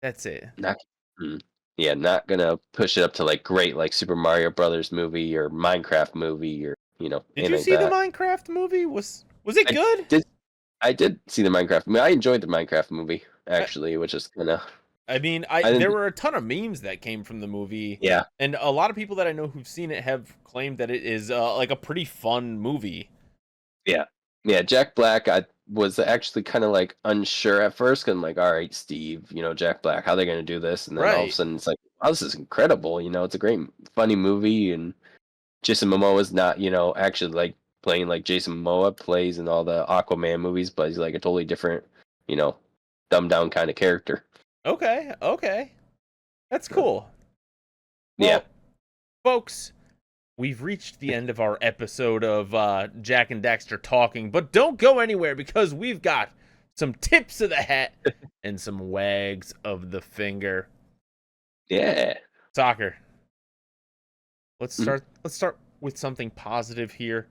That's it. Not, mm, yeah, not gonna push it up to like great like Super Mario Brothers movie or Minecraft movie or Did anything you like see the that. Minecraft movie? Was it I good? did I did see the Minecraft movie. I enjoyed the Minecraft movie I, actually, which is kind of I mean, I there didn't. were a ton of memes that came from the movie, Yeah, and a lot of people that I know who've seen it have claimed that it is like a pretty fun movie. yeah, yeah. Jack Black. I was actually kind of like unsure at first, cause I'm like, all right, Steve, Jack Black, how they gonna do this? And then all of a Right. sudden, it's like, wow, this is incredible. It's a great, funny movie, and Jason Momoa is not, actually like playing like Jason Momoa plays in all the Aquaman movies, but he's like a totally different, you know, dumbed down kind of character. Okay. Okay. That's So, cool. yeah. Well, folks, we've reached the end of our episode of Jak and Daxter talking, but don't go anywhere because we've got some tips of the hat and some wags of the finger. Yeah. Soccer. Let's Mhm. start. Let's start with something positive here.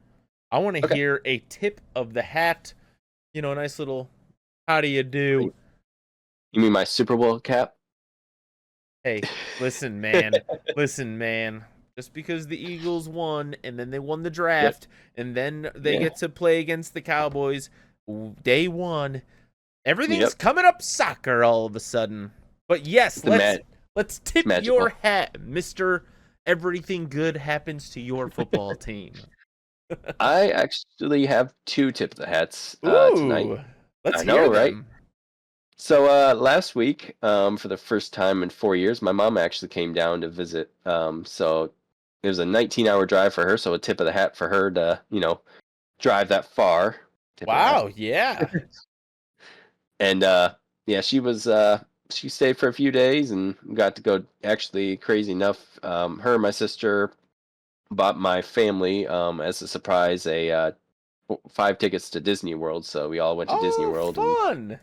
I want to Okay. hear a tip of the hat. A nice little how do you do? You mean my Super Bowl cap? Hey, listen, man. Listen, man. Just because the Eagles won and then they won the Yep. draft and then they Yeah. get to play against the Cowboys day one, everything's Yep. coming up soccer all of a sudden. But yes, The let's tip your magical. hat, Mister. Everything good happens to your football team. I actually have two tip of the hats tonight. Ooh, let's I hear know, right? them. So last week, for the first time in 4 years, my mom actually came down to visit. So it was a 19-hour drive for her. So a tip of the hat for her to, drive that far. Tip of the hat. Wow, yeah. And yeah, she stayed for a few days and got to go. Actually, crazy enough, her and my sister bought my family as a surprise 5 tickets to Disney World. So we all went to Disney Oh, World and fun.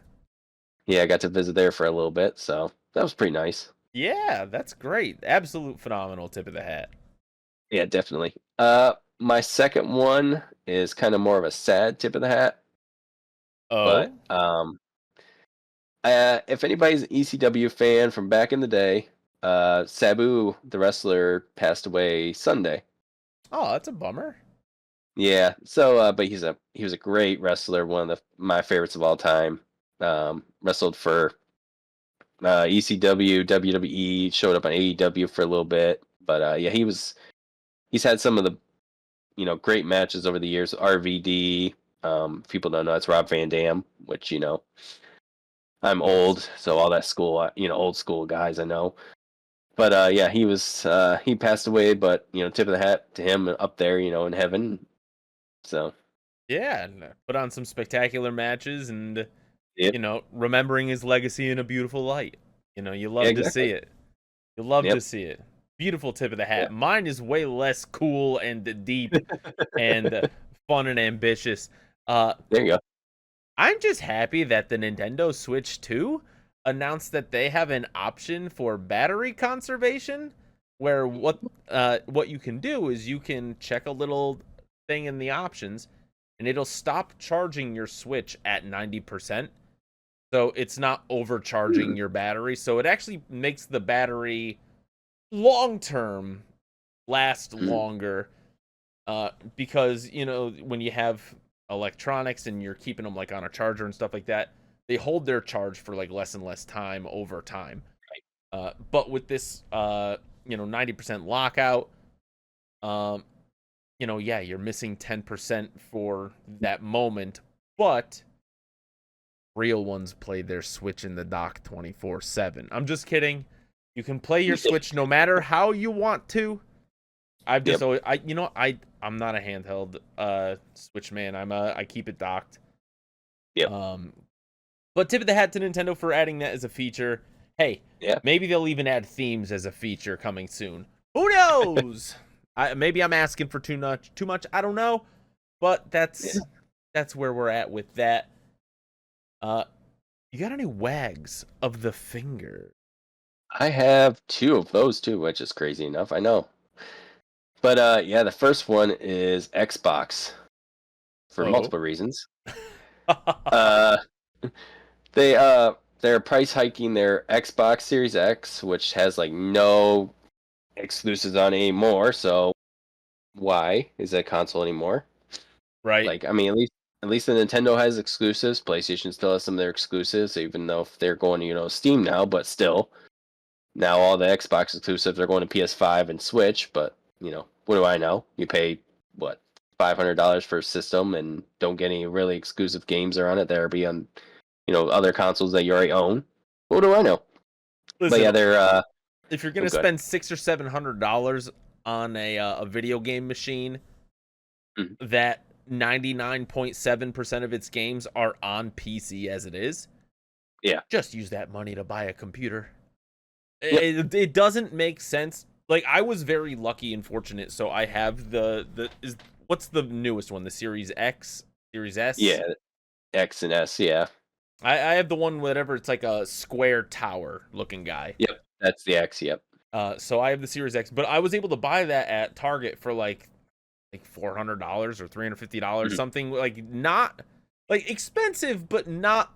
yeah, I got to visit there for a little bit. So that was pretty nice. Yeah, that's great. Absolute phenomenal tip of the hat. Yeah, definitely. My second one is kind of more of a sad tip of the hat, but Oh? if anybody's an ECW fan from back in the day, Sabu, the wrestler, passed away Sunday. Oh, that's a bummer. Yeah, so but he was a great wrestler, one of my favorites of all time. Wrestled for ECW, WWE, showed up on AEW for a little bit, but yeah, he's had some of the great matches over the years. RVD, if people don't know, it's Rob Van Dam, which I'm Yes. old, so all that school, old school guys I know. But yeah, he passed away. But tip of the hat to him up there, in heaven. So Yeah, and put on some spectacular matches and yep, remembering his legacy in a beautiful light. You yeah, love to see exactly. it. You love to Yep, see it. Beautiful tip of the yeah. hat. Mine is way less cool and deep and fun and ambitious. Uh, There you go. I'm just happy that the Nintendo Switch 2 announced that they have an option for battery conservation, where what you can do is you can check a little thing in the options, and it'll stop charging your Switch at 90%. So it's not Hmm. overcharging your battery. So it actually makes the battery long term last Hmm. longer, because when you have electronics and you're keeping them like on a charger and stuff like that, they hold their charge for like less and less time over time. But with this 90% lockout, um yeah, you're missing 10% for that moment, but real ones play their Switch in the dock 24/7. I'm just kidding. You can play your Switch no matter how you want to. I've just Yep. always I'm not a handheld Switch man. I keep it docked. Yep. Um but tip of the hat to Nintendo for adding that as a feature. Hey, Yeah. maybe they'll even add themes as a feature coming soon. Who knows? Maybe I'm asking for too much. I don't know. But Yeah. that's where we're at with that. Uh you got any wags of the finger? I have two of those too, which is crazy enough. I know. But yeah, the first one is Xbox for Oh. multiple reasons. Uh, they're price hiking their Xbox Series X, which has like no exclusives on it anymore. So why is that console anymore? Right. Like, I mean, at least the Nintendo has exclusives. PlayStation still has some of their exclusives, even though if they're going to Steam now. But still, now all the Xbox exclusives are going to PS5 and Switch. But what do I know? You pay what, $500 for a system and don't get any really exclusive games that are on it that are be on other consoles that you already own. What do I know? But Listen, yeah, they're if you're oh gonna good. spend $600 or $700 on a video game machine Mhm. that 99.7% of its games are on PC as it is, Yeah. just use that money to buy a computer. Yep. It doesn't make sense. Like, I was very lucky and fortunate, so I have what's the newest one? The Series X, Series S. Yeah. X and S. Yeah. I have the one, whatever, it's like a square tower looking guy. Yep. That's the X. Yep. So I have the Series X, but I was able to buy that at Target for like $400 or $350, Mhm. something like not like expensive, but not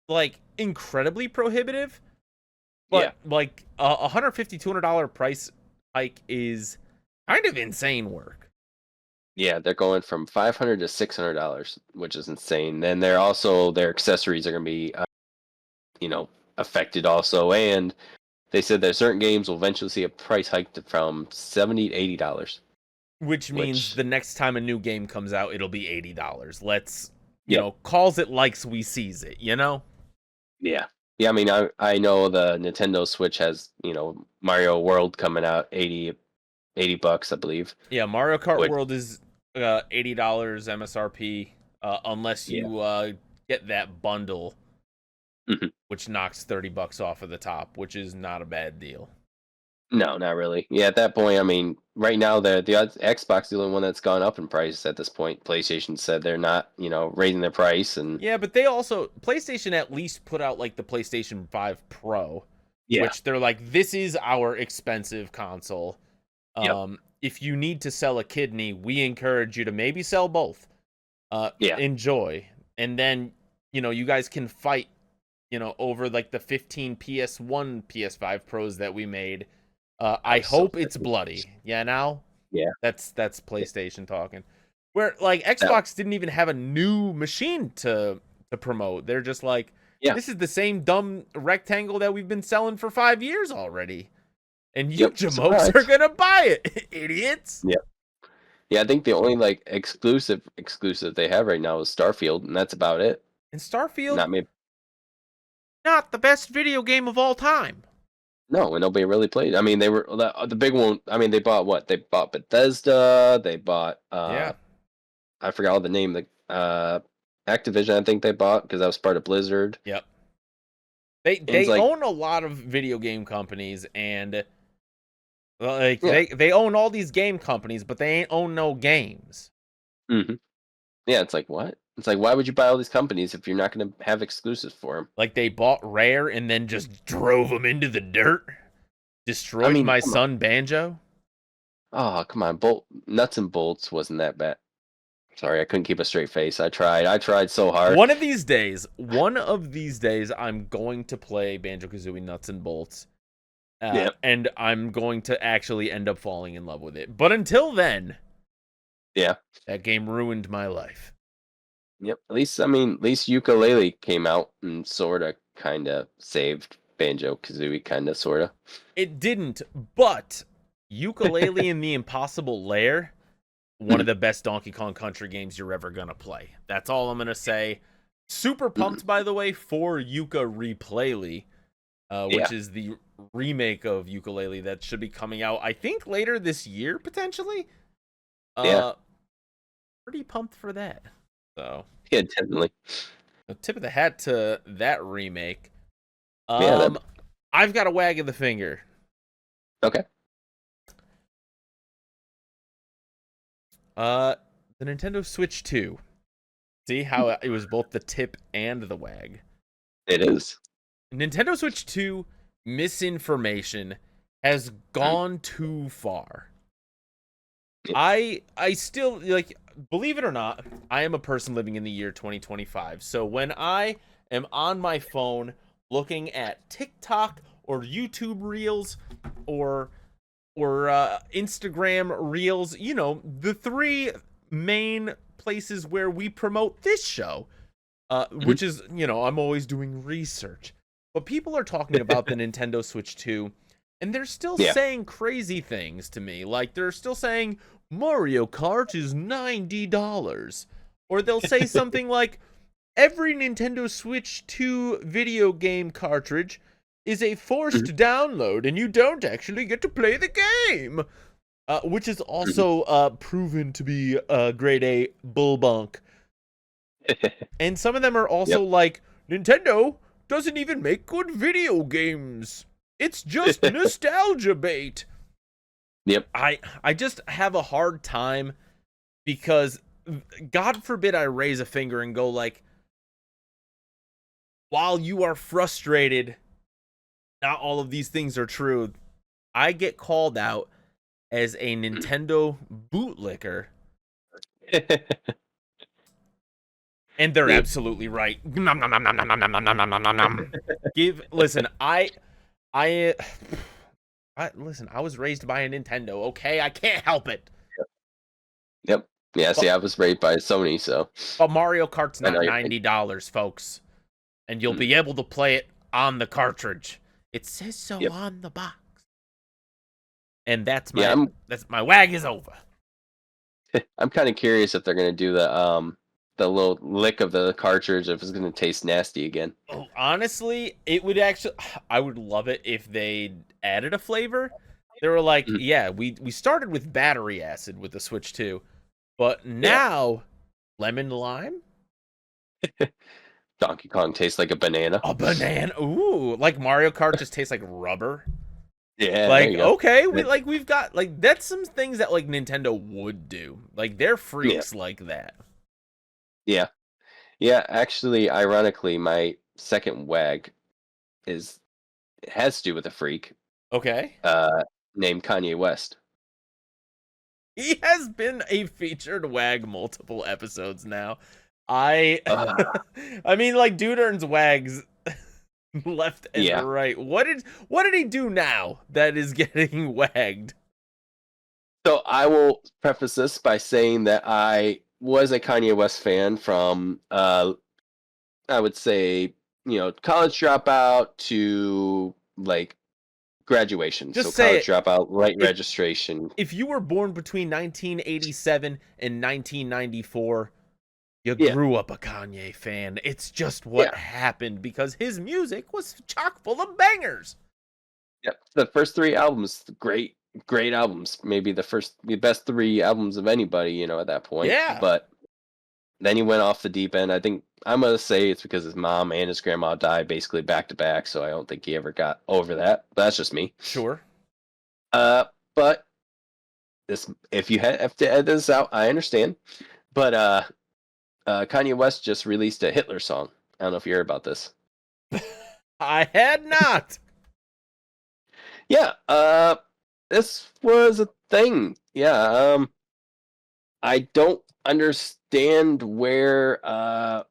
like incredibly prohibitive. Yeah. But like $150 $200 price hike is kind of insane work. Yeah, they're going from $500 to $600, which is insane. Then they're also their accessories are going to be, you know, affected also. And they said that certain games will eventually see a price hike from $70 to $80, Which means which, the next time a new game comes out, it'll be $80. Let's, yep, calls it likes we sees it. yeah, yeah. I mean, I know the Nintendo Switch has Mario World coming out 80 bucks, I believe. Yeah, Mario Kart Which, World is $80 MSRP, unless yeah, you get that bundle, mhm. which knocks $30 off of the top, which is not a bad deal. No, not really. Yeah, at that point, I mean, right now the Xbox is the only one that's gone up in price at this point. PlayStation said they're not raising their price, and Yeah, but they also PlayStation at least put out like the PlayStation 5 Pro, yeah, which they're like, this is our expensive console. yep, If you need to sell a kidney, we encourage you to maybe sell both. yeah. Enjoy. And then, you guys can fight, over like the 15 PS1, PS5 Pros that we made. That I was so hope it's freaking bloody. close. Yeah, now Yeah, that's yeah. PlayStation talking. Where like That, Xbox didn't even have a new machine to promote. They're just like, yeah, this is the same dumb rectangle that we've been selling for 5 years already. And you yep. jamokes are Surprise. gonna buy it, idiots. Yeah, yeah. I think the only like exclusive they have right now is Starfield, and that's about it. And Starfield, Not maybe. not the best video game of all time. No, and nobody really played. I mean, they were the big one. I mean, they bought what? They bought Bethesda. They bought Yeah. I forgot all the name. The Activision, I think they bought because that was part of Blizzard. Yep. And it's They like, own a lot of video game companies, and like yeah, they own all these game companies, but they ain't own no games. hmm yeah. It's like what? It's like why would you buy all these companies if you're not going to have exclusives for them? Like they bought Rare and then just drove them into the dirt, I destroyed mean, my come on. son Banjo. Oh, come on. Nuts and bolts wasn't that bad. Sorry, I couldn't keep a straight face. I tried. I tried so hard. One of these days, I'm going to play Banjo-Kazooie Nuts and Bolts. Yeah. And I'm going to actually end up falling in love with it. But until then, Yeah. that game ruined my life. Yep. At least, I mean, at least Ukulele came out and sort of, kind of saved Banjo-Kazooie, kind of, sort of. It didn't, but Ukulele and the Impossible Lair, one of the best Donkey Kong Country games you're ever going to play. That's all I'm going to say. Super pumped, by the way, for Yooka-Replayley, which is the remake of Ukulele that should be coming out, I think, later this year, potentially. Yeah. Pretty pumped for that. So, Yeah, definitely. a tip of the hat to that remake. Yeah, I've got a wag of the finger. Okay. The Nintendo Switch 2. See how it was both the tip and the wag. It is. Nintendo Switch 2 misinformation has gone too far. Yep. I still, like, believe it or not, I am a person living in the year 2025. So when I am on my phone looking at TikTok or YouTube Reels or Instagram Reels, you know, the three main places where we promote this show, which is, you know, I'm always doing research. But people are talking about the Nintendo Switch 2, and they're still saying crazy things to me. Like, they're still saying Mario Kart is $90. Or they'll say something like, every Nintendo Switch 2 video game cartridge is a forced download, and you don't actually get to play the game. Which is also proven to be grade A bull bunk. And some of them are also like, Nintendo doesn't even make good video games. It's just nostalgia bait. Yep. I just have a hard time because, God forbid I raise a finger and go like, while you are frustrated, not all of these things are true. I get called out as a Nintendo bootlicker. And they're absolutely right. Listen, listen, I was raised by a Nintendo, okay? I can't help it. Yep. Yeah, see, I was raised by Sony, so. But Mario Kart's not $90, folks. And you'll be able to play it on the cartridge. It says so on the box. And that's my wag is over. I'm kind of curious if they're gonna do the little lick of the cartridge, if it's gonna taste nasty again. Oh, honestly, it would actually. I would love it if they added a flavor. They were like, yeah, we started with battery acid with the Switch 2, but now lemon lime. Donkey Kong tastes like a banana. A banana, ooh, like Mario Kart just tastes like rubber. Yeah, like okay, we've got like that's some things that like Nintendo would do. Like they're freaks like that. Yeah. Actually, ironically, my second wag has to do with a freak. Okay. Named Kanye West. He has been a featured wag multiple episodes now. I mean, like, dude earns wags left and right. What did he do now that is getting wagged? So I will preface this by saying that I was a Kanye West fan from I would say, college dropout to like graduation. Just so college dropout, right registration. If you were born between 1987 and 1994, you grew up a Kanye fan. It's just what happened because his music was chock full of bangers. Yep. The first three albums, great, great albums. Maybe the best three albums of anybody, at that point. Yeah, But then he went off the deep end. I think I'm gonna say it's because his mom and his grandma died basically back to back, so I don't think he ever got over that. But that's just me. sure. But this, if you have to edit this out, I understand. But Kanye West just released a Hitler song. I don't know if you heard about this. I had not. Yeah, this was a thing. Yeah, I don't understand where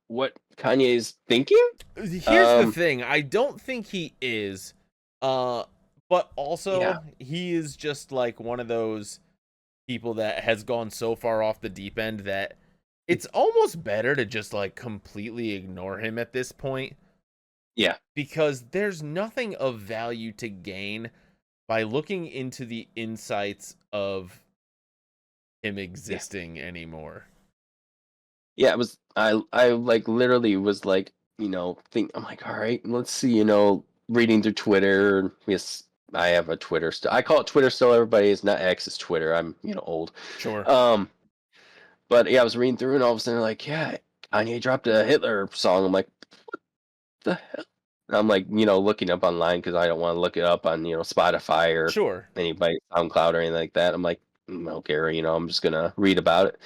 what Kanye's thinking. Here's the thing. I don't think he is. But also Yeah. he is just like one of those people that has gone so far off the deep end that it's almost better to just like completely ignore him at this point. Yeah. Because there's nothing of value to gain by looking into the insights of him existing anymore. Yeah, it was I like literally was like, I'm like, all right, let's see, reading through Twitter. Yes, I have a Twitter still. I call it Twitter still, everybody. It's not X, it's Twitter. I'm, old. Sure. But yeah, I was reading through and all of a sudden like, yeah, Kanye dropped a Hitler song. I'm like, what the hell? And I'm like, looking up online because I don't want to look it up on, Spotify or Sure. anybody, SoundCloud or anything like that. I'm like, I don't care, I'm just gonna read about it.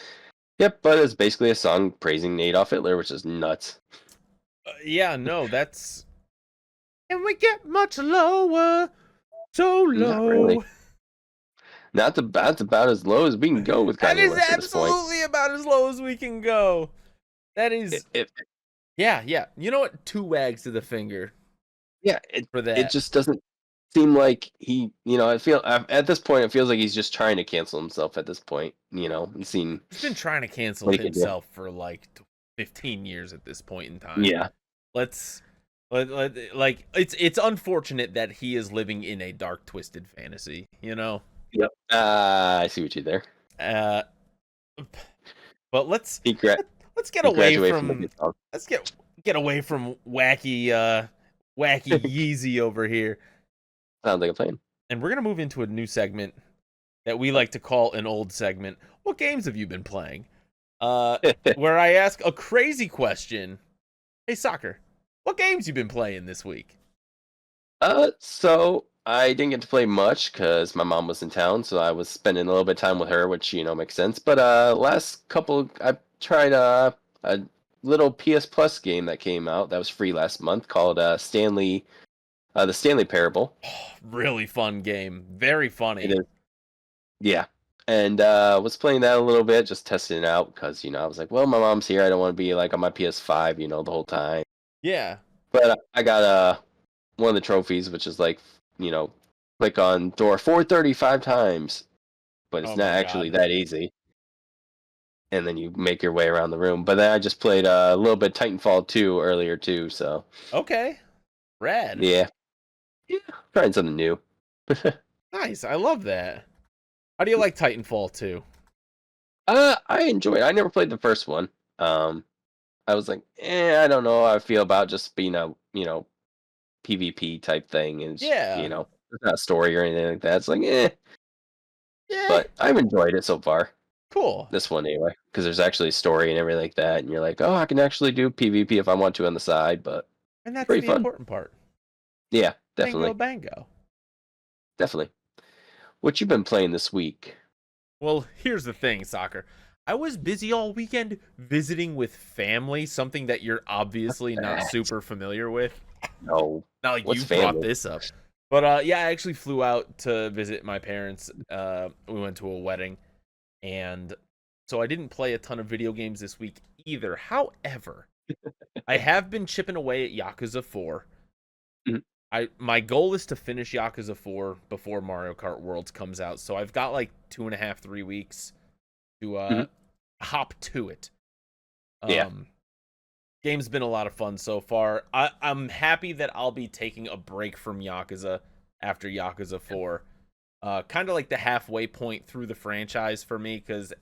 Yep, but it's basically a song praising Adolf Hitler, which is nuts. Yeah, no, that's. And we get much lower, so low. Not really. That's about as low as we can go with That Kanye is West at this point. absolutely about as low as we can go. That is. Yeah. You know what? 2 wags to the finger. Yeah, for that. It just doesn't seem like he, I feel at this point it feels like he's just trying to cancel himself at this point, and seeing. He's been trying to cancel himself for like 15 years at this point in time. Yeah. Like it's unfortunate that he is living in a dark, twisted fantasy. Yep. I see what you there. But let's get away from let's get away from wacky Yeezy over here. Sounds like a plan. And we're gonna move into a new segment that we like to call an old segment. What games have you been playing? Where I ask a crazy question. Hey, Soccer, what games you been playing this week? So I didn't get to play much because my mom was in town, so I was spending a little bit of time with her, which makes sense. But last couple, I tried a little PS Plus game that came out that was free last month called the Stanley Parable. Really fun game, very funny. It is. Yeah, and was playing that a little bit, just testing it out because I was like, well, my mom's here, I don't want to be like on my PS5, the whole time. Yeah. But I got one of the trophies, which is like, click on door 435 times, but it's not actually that easy. And then you make your way around the room. But then I just played a little bit Titanfall 2 earlier too, so. Okay. Rad. Yeah, trying something new. Nice, I love that. How do you like Titanfall 2? I enjoy it. I never played the first one. I was like, I don't know how I feel about just being a, PvP type thing. And it's, it's not a story or anything like that. It's like, Yeah. But I've enjoyed it so far. Cool. This one anyway, because there's actually a story and everything like that. And you're like, oh, I can actually do PvP if I want to on the side. But and that's pretty the fun. important part. Yeah, definitely. Bango. Definitely. What you been playing this week? Well, here's the thing, Soccer. I was busy all weekend visiting with family, something that you're obviously not super familiar with. No. Not like What's you family? brought this up. But yeah, I actually flew out to visit my parents. We went to a wedding. And so I didn't play a ton of video games this week either. However, I have been chipping away at Yakuza 4. Mm-hmm. My goal is to finish Yakuza 4 before Mario Kart Worlds comes out. So I've got like 2.5, 3 weeks to hop to it. Game's been a lot of fun so far. I'm happy that I'll be taking a break from Yakuza after Yakuza 4. Kind of like the halfway point through the franchise for me, because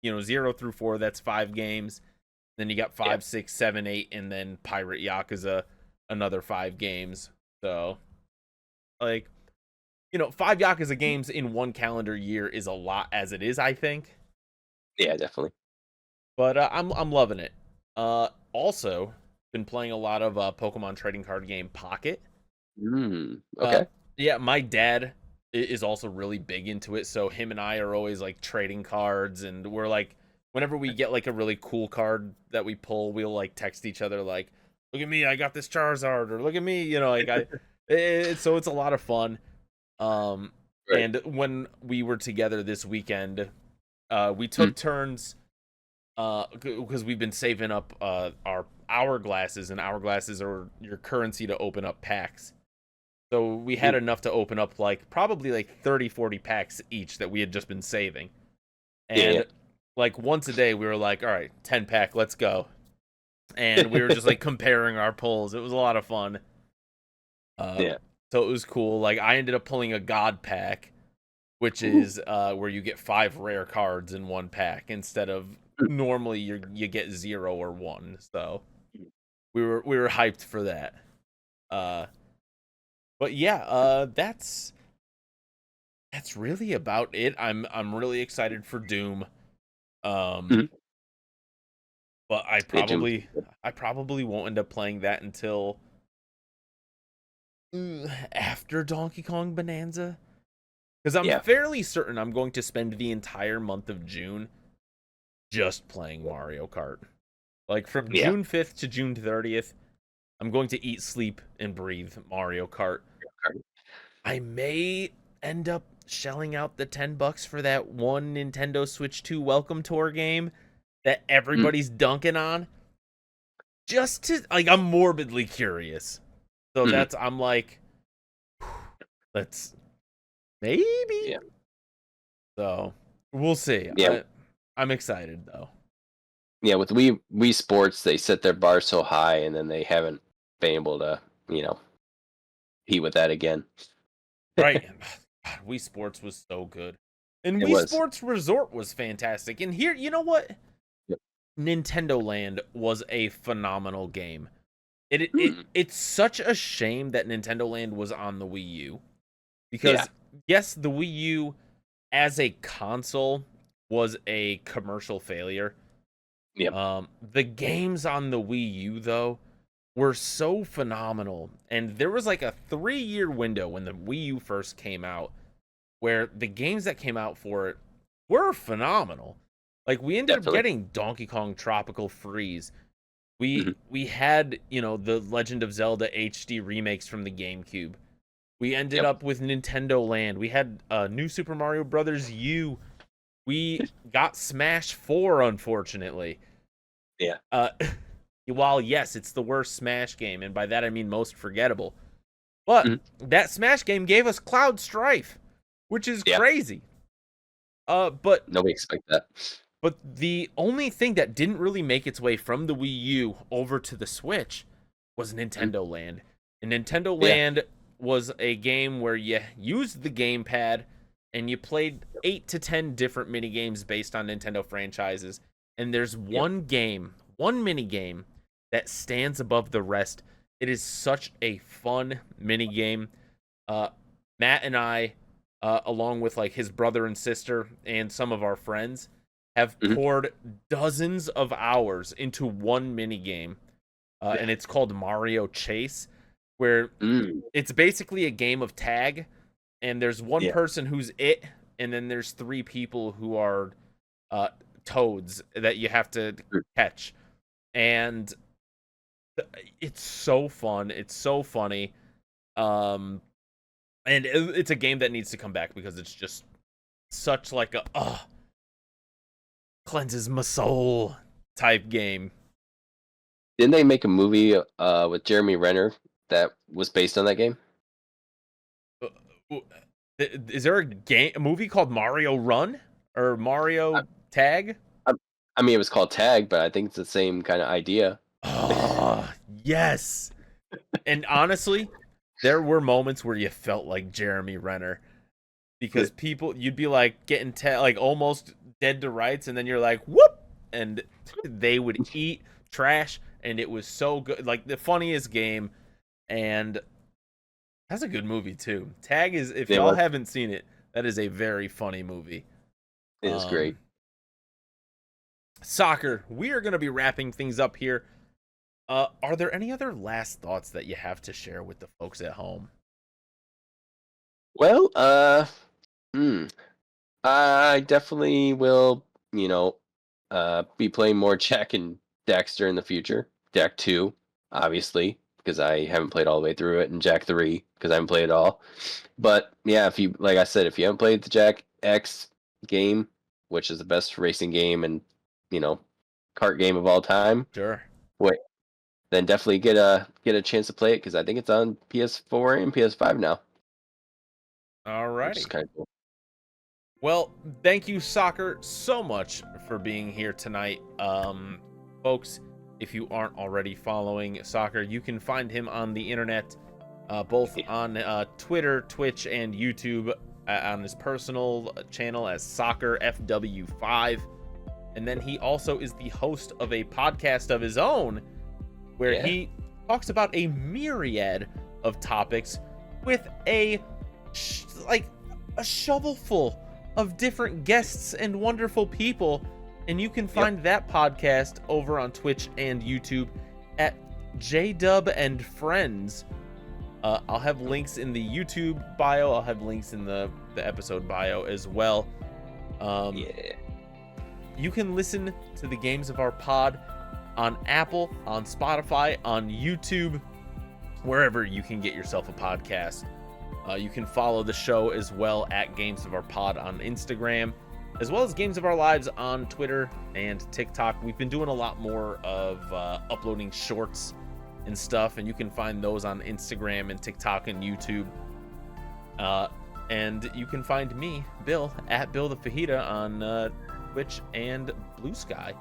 0 through 4, that's 5 games. Then you got 5, 6, 7, 8, and then Pirate Yakuza, another 5 games. So, like, 5 Yakuza games in one calendar year is a lot as it is, I think. Yeah, definitely. But I'm loving it. Also been playing a lot of Pokemon trading card game Pocket. Uh, Okay. yeah, my dad is also really big into it, so him and I are always like trading cards, and we're like, whenever we get like a really cool card that we pull, we'll like text each other like, "Look at me, I got this Charizard," or "Look at me," like so it's a lot of fun. Um, Right. and when we were together this weekend, we Mhm. took turns because we've been saving up our hourglasses, and hourglasses are your currency to open up packs. So we had Ooh. enough to open up like probably like 30-40 packs each that we had just been saving. Yeah, And like once a day we were like, all right, 10 pack, let's go. And we were just like comparing our pulls. It was a lot of fun. Uh yeah. so it was cool. Like I ended up pulling a god pack, which is where you get 5 rare cards in one pack instead of Mm. normally you get 0 or 1. So Mm. we were hyped for that. Uh but yeah, that's really about it. I'm really excited for Doom. Um Mhm. but I Yeah, Doom's probably I probably won't end up playing that until after Donkey Kong Bonanza, cuz I'm yeah. fairly certain I'm going to spend the entire month of June just playing Mario Kart. Like from Yeah. June 5th to June 30th, I'm going to eat, sleep and breathe Mario Kart. I may end up shelling out the $10 for that one Nintendo Switch 2 Welcome Tour game that Mhm. everybody's dunking on. Just to like I'm morbidly curious. So Mhm. I'm like, let's maybe. Yeah. So we'll see. Yeah. I'm excited though. Yeah, with Wii Sports, they set their bar so high, and then they haven't been able to, you know, compete with that again. Right. God, Wii Sports was so good. And It Wii was. Sports Resort was fantastic. And here, you know what? Yep. Nintendo Land was a phenomenal game. Mm. It's such a shame that Nintendo Land was on the Wii U, Yeah. because yes, the Wii U as a console was a commercial failure. Yep. The games on the Wii U though were so phenomenal, and there was like a 3-year window when the Wii U first came out where the games that came out for it were phenomenal. Like we ended up Definitely. getting Donkey Kong Tropical Freeze. We Mhm. we had, the Legend of Zelda HD remakes from the GameCube. We ended Yep. up with Nintendo Land. We had New Super Mario Brothers U. We got Smash 4, unfortunately. Yeah. Uh, while yes, it's the worst Smash game, and by that I mean most forgettable. But Mhm. that Smash game gave us Cloud Strife, which is Yeah. crazy. But Nobody expect that. the only thing that didn't really make its way from the Wii U over to the Switch was Mhm. Nintendo Land. And Nintendo Yeah. Land was a game where you used the gamepad and you played 8 to 10 different mini games based on Nintendo franchises. And there's Yep. one mini game that stands above the rest. It is such a fun mini game. Uh, Matt and I, along with like his brother and sister and some of our friends, have Mhm. poured dozens of hours into one mini game, and Yeah. it's called Mario Chase, where Mm. it's basically a game of tag, and there's one Yeah. person who's it, and then there's 3 people who are uh, toads that you have to Mm. catch, and it's so fun. It's so funny. Um, and it's a game that needs to come back because it's just such like a cleanses my soul type game. Didn't they make a movie with Jeremy Renner that was based on that game? Uh, Is there a movie called Mario Run or I, Mario Tag? I, I mean, it was called Tag, but I think it's the same kind of idea. Oh, yes. And honestly, there were moments where you felt like Jeremy Renner, because you'd be like getting like almost dead to rights, and then you're like whoop, and they would eat trash, and it was so good, like the funniest game. And That's a good movie too. Tag is, if It y'all was. haven't seen it, that is a very funny movie. It is great. Soccer, we are going to be wrapping things up here. Are there any other last thoughts that you have to share with the folks at home? Well, I definitely will, be playing more Jak and Daxter in the future. Jak 2, obviously, because I haven't played all the way through it, and Jak 3, because I haven't played it all. But yeah, like I said, if you haven't played the Jak X game, which is the best racing game and, kart game of all time, Sure. wait, then definitely get a chance to play it, because I think it's on PS4 and PS5 now. Which is Alrighty. kind of cool. Well, thank you, Soccer, so much for being here tonight. Folks, if you aren't already following Soccer, you can find him on the internet, both on Twitter, Twitch, and YouTube, on his personal channel as Soccer FW5. And then he also is the host of a podcast of his own, where he talks about a myriad of topics with a shovelful of different guests and wonderful people. And you can find that podcast over on Twitch and YouTube at JDub and Friends. I'll have links in the YouTube bio. I'll have links in the episode bio as well. You can listen to the Games of Our Pod on Apple, on Spotify, on YouTube, wherever you can get yourself a podcast. You can follow the show as well at Games of Our Pod on Instagram, as well as Games of Our Lives on Twitter and TikTok. We've been doing a lot more of uploading shorts and stuff, and you can find those on Instagram and TikTok and YouTube. And you can find me, Bill, at Bill the Fajita on Twitch and Blue Sky.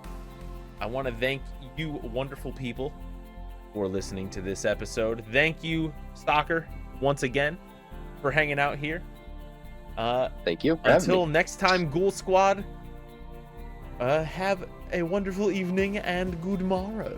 I want to thank you wonderful people for listening to this episode. Thank you, Stalker, once again, for hanging out here. Thank you. Until next time, Ghoul Squad, have a wonderful evening and good morrow.